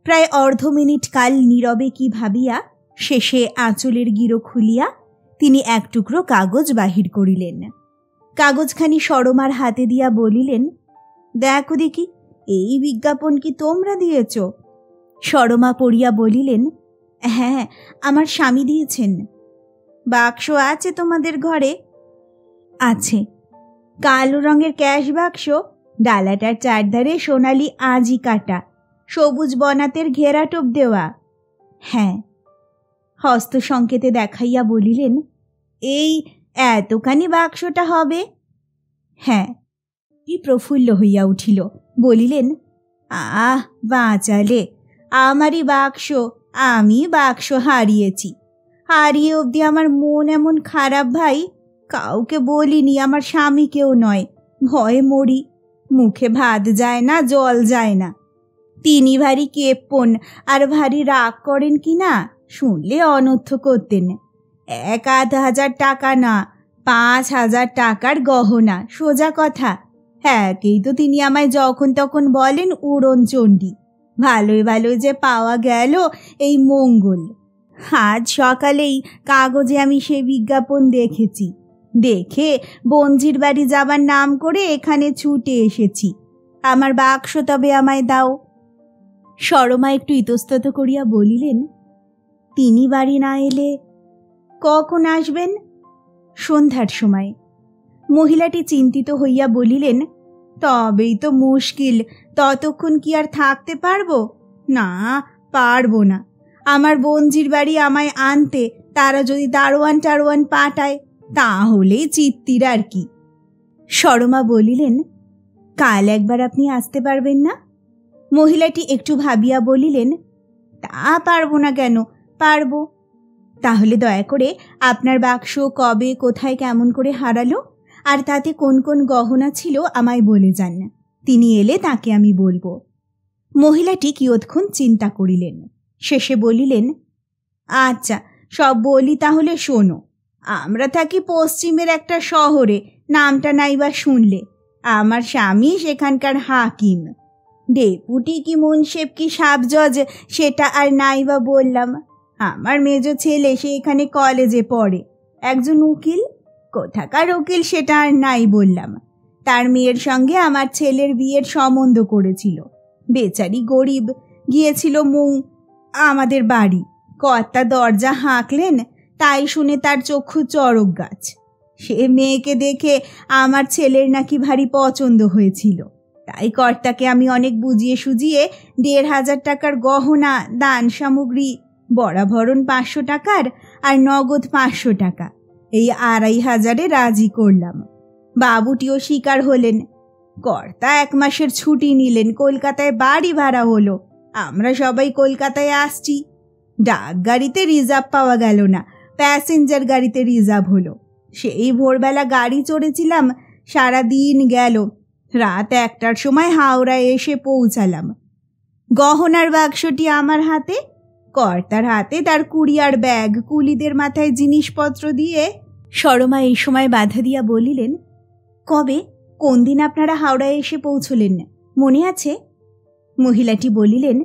প্রায় অর্ধ মিনিট কাল নীরবে কি ভাবিয়া শেষে আঁচলের গিরো খুলিয়া তিনি এক টুকরো কাগজ বাহির করিলেন। কাগজখানি সরমার হাতে দিয়া বলিলেন, দেখো দেখি, এই বিজ্ঞাপন কি তোমরা দিয়েছ? সরমা পড়িয়া বলিলেন, হ্যাঁ, আমার স্বামী দিয়েছেন। বাক্স আছে তোমাদের ঘরে? আছে। কালো রঙের ক্যাশ বাক্স, ডালাটার চারধারে সোনালি আঁজি কাটা, সবুজ বনাতের ঘেরাটোপ দেওয়া? হ্যাঁ। হস্ত সংকেতে দেখাইয়া বলিলেন, এই এতখানি বাক্সটা হবে? হ্যাঁ। কি প্রফুল্ল হইয়া উঠিল, বলিলেন, আহ বাঁচালে, আমারই বাক্স, আমি বাক্স হারিয়েছি। হারিয়ে অবধি আমার মন এমন খারাপ ভাই, কাউকে বলিনি, আমার স্বামীকেও নয়, ভয়ে মরি। মুখে ভাত যায় না, জল যায় না। তিনি ভারী কেপ্পন আর ভারী রাগ করেন কি না শুনলে অনর্থ করতেন। 1,000 টাকা না, 5,000 টাকার গহনা, সোজা কথা। একেই তো তিনি আমায় যখন তখন বলেন উড়নচণ্ডী। ভালোই ভালোই যে পাওয়া গেল এই মঙ্গল। আজ সকালেই কাগজে আমি সে বিজ্ঞাপন দেখেছি, দেখে বঞ্জির বাড়ি যাবার নাম করে এখানে ছুটে এসেছি। আমার বাক্স তবে আমায় দাও। সরমা একটু ইতস্তত করিয়া বলিলেন, তিনি বাড়ি না এলে কখন আসবেন? সন্ধ্যার সময়। মহিলাটি চিন্তিত হইয়া বলিলেন, তবেই তো মুশকিল, ততক্ষণ কি আর থাকতে পারবো? না, পারবো না। আমার বঞ্জির বাড়ি আমায় আনতে তারা যদি দারোয়ান পাঠায় তাহলেই চিত্তির আর কি। সরমা বলিলেন, কাল একবার আপনি আসতে পারবেন না? মহিলাটি একটু ভাবিয়া বলিলেন, তা পারবো না কেন, পারবো। তাহলে দয়া করে আপনার বাক্স কবে, কোথায়, কেমন করে হারালো, আর তাতে কোন কোন গহনা ছিল আমায় বলে যান। তিনি এলে তাকে আমি বলবো। মহিলাটি কিয়ৎক্ষণ চিন্তা করিলেন, শেষে বলিলেন, আচ্ছা, সব বলি তাহলে শোনো। আমরা থাকি পশ্চিমের একটা শহরে, নামটা নাইবা শুনলে। আমার স্বামী সেখানকার হাকিম। ডেপুটি কি মুন্সেফ কি সাব জজ সেটা আর নাইবা বললাম। আমার মেজ ছেলে সে এখানে কলেজে পড়ে। একজন উকিল, কোথাকার উকিল সেটা আর নাই বললাম। তার মেয়ের সঙ্গে আমার ছেলের বিয়ের সম্বন্ধ করেছিল। বেচারি গরিব, গিয়েছিল আমাদের বাড়ি। কর্তা দরজা হাঁকলেন, তাই শুনে তার চক্ষু চড়ক গাছ। সে মেয়েকে দেখে আমার ছেলের নাকি ভারী পছন্দ হয়েছিল। তাই কর্তাকে আমি অনেক বুঝিয়ে সুজিয়ে 1,500 টাকার গহনা, দান সামগ্রী, বরাভরণ 500 টাকার আর নগদ 500 টাকা, এই 2,500-এ রাজি করলাম। বাবুটিও স্বীকার হলেন। কর্তা 1 মাসের ছুটি নিলেন, কলকাতায় বাড়ি ভাড়া হলো। আমরা সবাই কলকাতায় আসছি। ডাক গাড়িতে রিজার্ভ পাওয়া গেল না, প্যাসেঞ্জার গাড়িতে রিজার্ভ হলো। সেই ভোরবেলা গাড়ি চড়েছিলাম, সারা দিন গেল। রাত 1টার সময় হাওড়ায় এসে পৌঁছালাম। গহনার বাক্সটি আমার হাতে, কর্তার হাতে তার কুরিয়ার ব্যাগ, কুলিদের মাথায় জিনিসপত্র দিয়ে। সরমা এই সময় বাধা দিয়া বলিলেন, কবে, কোন দিন আপনারা হাওড়ায় এসে পৌঁছলেন, মনে আছে? মহিলাটি বলিলেন,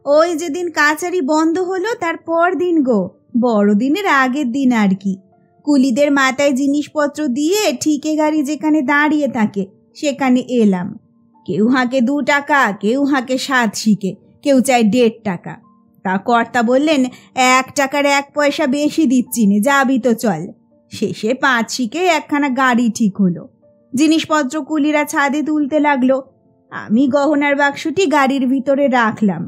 ওই যেদিন কাচারি বন্ধ হলো তার পর দিন গো, বড়দিনের আগের দিন আর কি। কুলিদের মাথায় জিনিসপত্র দিয়ে ঠিকে গাড়ি যেখানে দাঁড়িয়ে থাকে সেখানে এলাম। কেউ হাঁকে 2 টাকা, কেউ হাঁকে 7 শিকে, কেউ চায় 1.5 টাকা। তা কর্তা বললেন, 1 টাকার 1 পয়সা বেশি দিচ্ছি নে, যাবি তো চল। শেষে 5 শিকে একখানা গাড়ি ঠিক হলো। জিনিসপত্র কুলিরা ছাদে তুলতে লাগলো। আমি গহনার বাক্সটি গাড়ির ভিতরে রাখলাম।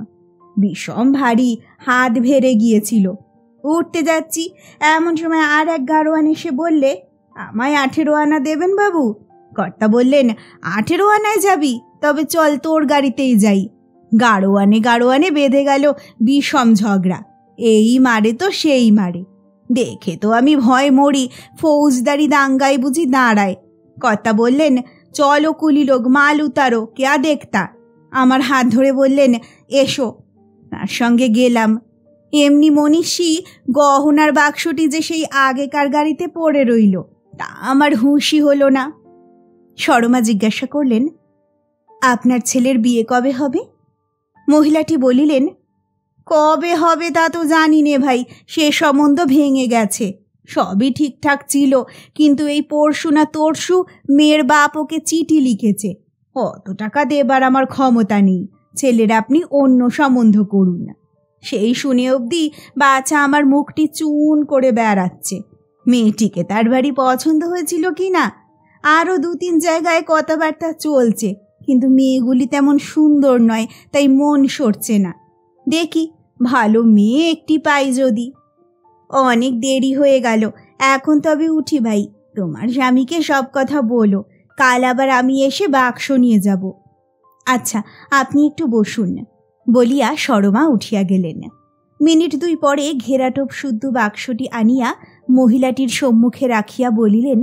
বিষম ভারী, হাত ভেরে গিয়েছিল। উঠতে যাচ্ছি, এমন সময় আর এক গাড়োয়ান এসে বললে, আমায় 18 আনা দেবেন বাবু। কর্তা বললেন, 18 আনায় যাবি? তবে চল তোর গাড়িতেই যাই। গাড়োয়ানে বেঁধে গেল বিষম ঝগড়া। এই মারে তো সেই মারে। দেখে তো আমি ভয় মরি, ফৌজদারি দাঙ্গায় বুঝি দাঁড়ায়। কর্তা বললেন, চলো কুলি লোক, মাল উতারো, কেয়া দেখতা। আমার হাত ধরে বললেন, এসো। তার সঙ্গে গেলাম। এমনি মনীষী গহনার বাক্সটি যে সেই আগেকার গাড়িতে পড়ে রইল, তা আমার হুঁশই হলো না। সরমা জিজ্ঞাসা করলেন, আপনার ছেলের বিয়ে কবে হবে? মহিলাটি বলিলেন, কবে হবে তা তো জানি নে ভাই, সে সম্বন্ধ ভেঙে গেছে। সবই ঠিকঠাক ছিল, কিন্তু এই পরশু না তরশু মেয়ের বাপ ওকে চিঠি লিখেছে। অত টাকা দেবার আমার ক্ষমতা নেই, ছেলের আপনি অন্য সম্বন্ধ করুন। সেই শুনে অবধি বাচ্চা আমার মুখটি চুন করে বেড়াচ্ছে। মেয়েটিকে তার বাড়ি পছন্দ হয়েছিল কি না, আরও 2-3 জায়গায় কথাবার্তা চলছে, কিন্তু মেয়েগুলি তেমন সুন্দর নয়, তাই মন সরছে না। দেখি ভালো মেয়ে একটি পাই যদি। অনেক দেরি হয়ে গেল, এখন তবে উঠি ভাই। তোমার স্বামীকে সব কথা বলো, কাল আবার আমি এসে বাক্স নিয়ে যাব। আচ্ছা, আপনি একটু বসুন, বলিয়া সরমা উঠিয়া গেলেন। মিনিট 2 পরে ঘেরাটোপ শুদ্ধ বাক্সটি আনিয়া মহিলাটির সম্মুখে রাখিয়া বলিলেন,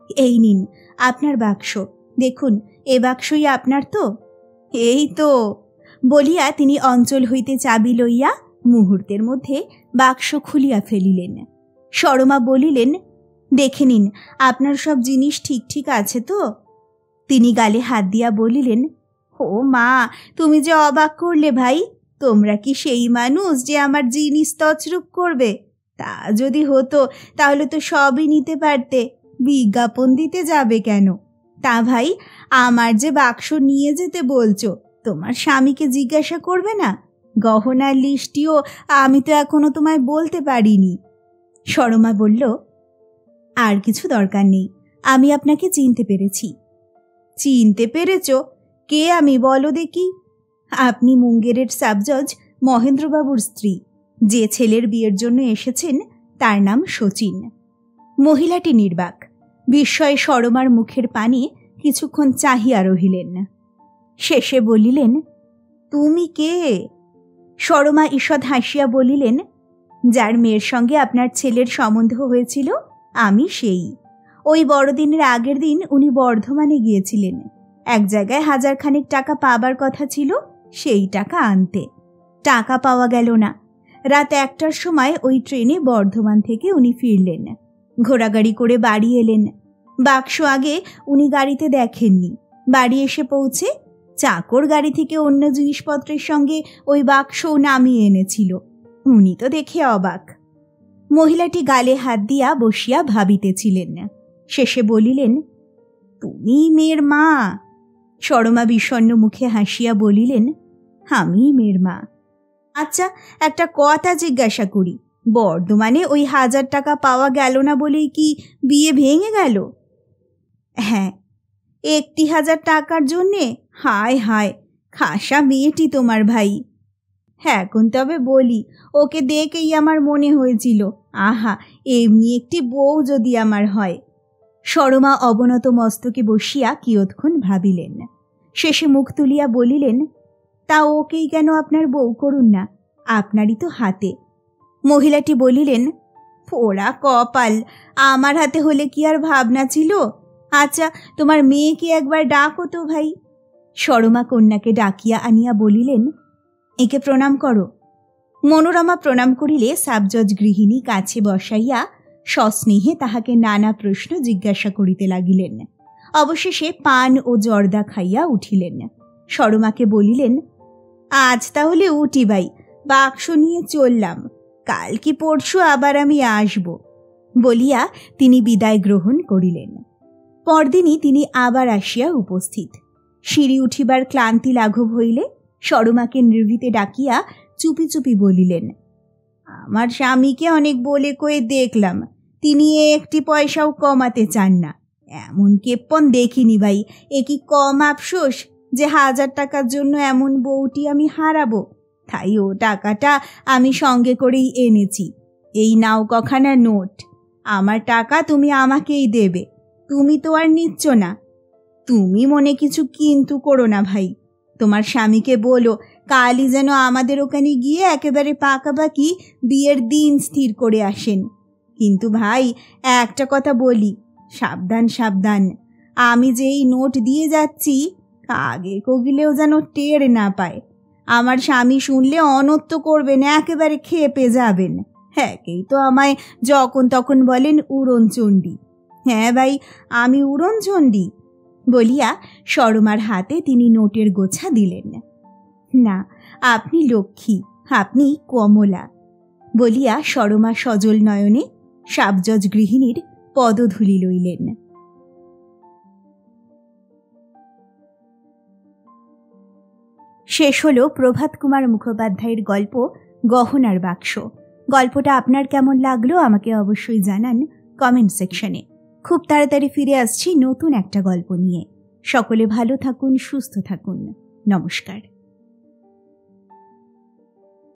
এই নিন আপনার বাক্স। দেখুন এ বাক্সই আপনার তো? এই তো, বলিয়া তিনি অঞ্চল হইতে চাবি লইয়া মুহূর্তের মধ্যে বাক্স খুলিয়া ফেলিলেন। সরমা বলিলেন, দেখে নিন আপনার সব জিনিস ঠিক ঠিক আছে তো? তিনি গালে হাত দিয়া বলিলেন, ও মা, তুমি যে অবাক করলে ভাই। তোমরা কি সেই মানুষ যে আমার জিনিস তছরূপ করবে? তা যদি হতো তাহলে তো সবই নিতে পারতে, বিজ্ঞাপন দিতে যাবে কেন? তা ভাই, আমার যে বাক্স নিয়ে যেতে বলছো, তোমার স্বামীকে জিজ্ঞাসা করবে না? গহনার লিস্টিও আমি তো এখনো তোমায় বলতে পারিনি। সরমা বলল, আর কিছু দরকার নেই, আমি আপনাকে চিনতে পেরেছি। চিনতে পেরেছ? কে আমি, বলো দেখি। আপনি মুঙ্গেরের সাবজজ মহেন্দ্রবাবুর স্ত্রী। যে ছেলের বিয়ের জন্য এসেছেন তার নাম শচীন। মহিলাটি নির্বাক, বিস্ময়ে সরমার মুখের পানে কিছুক্ষণ চাহিয়া রহিলেন। শেষে বলিলেন, তুমি কে? সরমা ঈষৎ হাসিয়া বলিলেন, যার মেয়ের সঙ্গে আপনার ছেলের সম্বন্ধ হয়েছিল আমি সেই। ওই বড়দিনের আগের দিন উনি বর্ধমানে গিয়েছিলেন। এক জায়গায় 1000 খানেক টাকা পাবার কথা ছিল, সেই টাকা আনতে। টাকা পাওয়া গেল না। রাত 1টার সময় ওই ট্রেনে বর্ধমান থেকে উনি ফিরলেন। ঘোড়াগাড়ি করে বাড়ি এলেন। বাক্স আগে উনি গাড়িতে দেখেননি। বাড়ি এসে পৌঁছে চাকর গাড়ি থেকে অন্য জিনিসপত্রের সঙ্গে ওই বাক্সও নামিয়ে এনেছিল। উনি তো দেখে অবাক। মহিলাটি গালে হাত দিয়া বসিয়া ভাবিতেছিলেন। শেষে বলিলেন, তুমি মেয়ের মা? সরমা বিষণ্ণ মুখে হাসিয়া বলিলেন, আমি মেয়ের মা। আচ্ছা, একটা কথা জিজ্ঞাসা করি, বর্ধমানে ওই 1000 টাকা পাওয়া গেল না বলেই কি বিয়ে ভেঙে গেল? হ্যাঁ, 1000 টাকার জন্যে? হায় হায়, খাসা মেয়েটি তোমার ভাই। এখন তবে বলি, ওকে দেখেই আমার মনে হয়েছিল, আহা, এমনি একটি বউ যদি আমার হয়। সরমা অবনত মস্তকে বসিয়া কিয়ৎক্ষণ ভাবিলেন। শেষে মুখ তুলিয়া বলিলেন, তা ওকেই কেন আপনার বউ করুন না? আপনারই তো হাতে। মহিলাটি বলিলেন, পোড়া কপাল, আমার হাতে হলে কি আর ভাবনা ছিল? আচ্ছা, তোমার মেয়েকে একবার ডাকো তো ভাই। সরমা কন্যাকে ডাকিয়া আনিয়া বলিলেন, একে প্রণাম করো। মনোরমা প্রণাম করিলে সাবজজ গৃহিণী কাছে বসাইয়া সস্নেহে তাহাকে নানা প্রশ্ন জিজ্ঞাসা করিতে লাগিলেন। অবশেষে পান ও জর্দা খাইয়া উঠিলেন। সরমাকে বলিলেন, আজ তাহলে উঠি ভাই, বাক্স নিয়ে চললাম, কাল কি পরশু আবার আমি আসব। বলিয়া তিনি বিদায় গ্রহণ করিলেন। পরদিনই তিনি আবার আসিয়া উপস্থিত। সিঁড়ি উঠিবার ক্লান্তি লাঘব হইলে সরমাকে নির্ভীতে ডাকিয়া চুপি চুপি বলিলেন, আমার স্বামীকে অনেক বলে কয়ে দেখলাম, তিনি একটি পয়সাও কমাতে চান না। এমন কেপ্পন দেখিনি ভাই। এ কি কম আফসোস যে 1000 টাকার জন্য এমন বউটি আমি হারাবো? তাই ও টাকাটা আমি সঙ্গে করেই এনেছি। এই নাও কখানা নোট। আমার টাকা তুমি আমাকেই দেবে। তুমি তো আর নিচ্ছ না। তুমি মনে কিছু কিন্তু করো না ভাই। তোমার স্বামীকে বলো কালই যেন আমাদের ওখানে গিয়ে একেবারে পাকাপাকি বিয়ের দিন স্থির করে আসেন। কিন্তু ভাই, একটা কথা বলি, সাবধান সাবধান। আমি যে এই নোট দিয়ে যাচ্ছি, আগে কগিলেও যেন টের না পায়। আমার স্বামী শুনলে অনত্য করবেন, একেবারে খেপে যাবেন। একেই তো আমায় যখন তখন বলেন উড়নচণ্ডী। হ্যাঁ ভাই, আমি উড়নচণ্ডী। বলিয়া সরমার হাতে তিনি নোটের গোছা দিলেন। না, আপনি লক্ষ্মী, আপনি কমলা। বলিয়া সরমা সজল নয়নে সাবজজ গৃহিণীর পদধূলি লইলেন। শেষ হল প্রভাত কুমার মুখোপাধ্যায়ের গল্প গহনার বাক্স। গল্পটা আপনার কেমন লাগলো আমাকে অবশ্যই জানান কমেন্ট সেকশনে। খুব তাড়াতাড়ি ফিরে আসছি নতুন একটা গল্প নিয়ে। সকলে ভালো থাকুন, সুস্থ থাকুন। নমস্কার।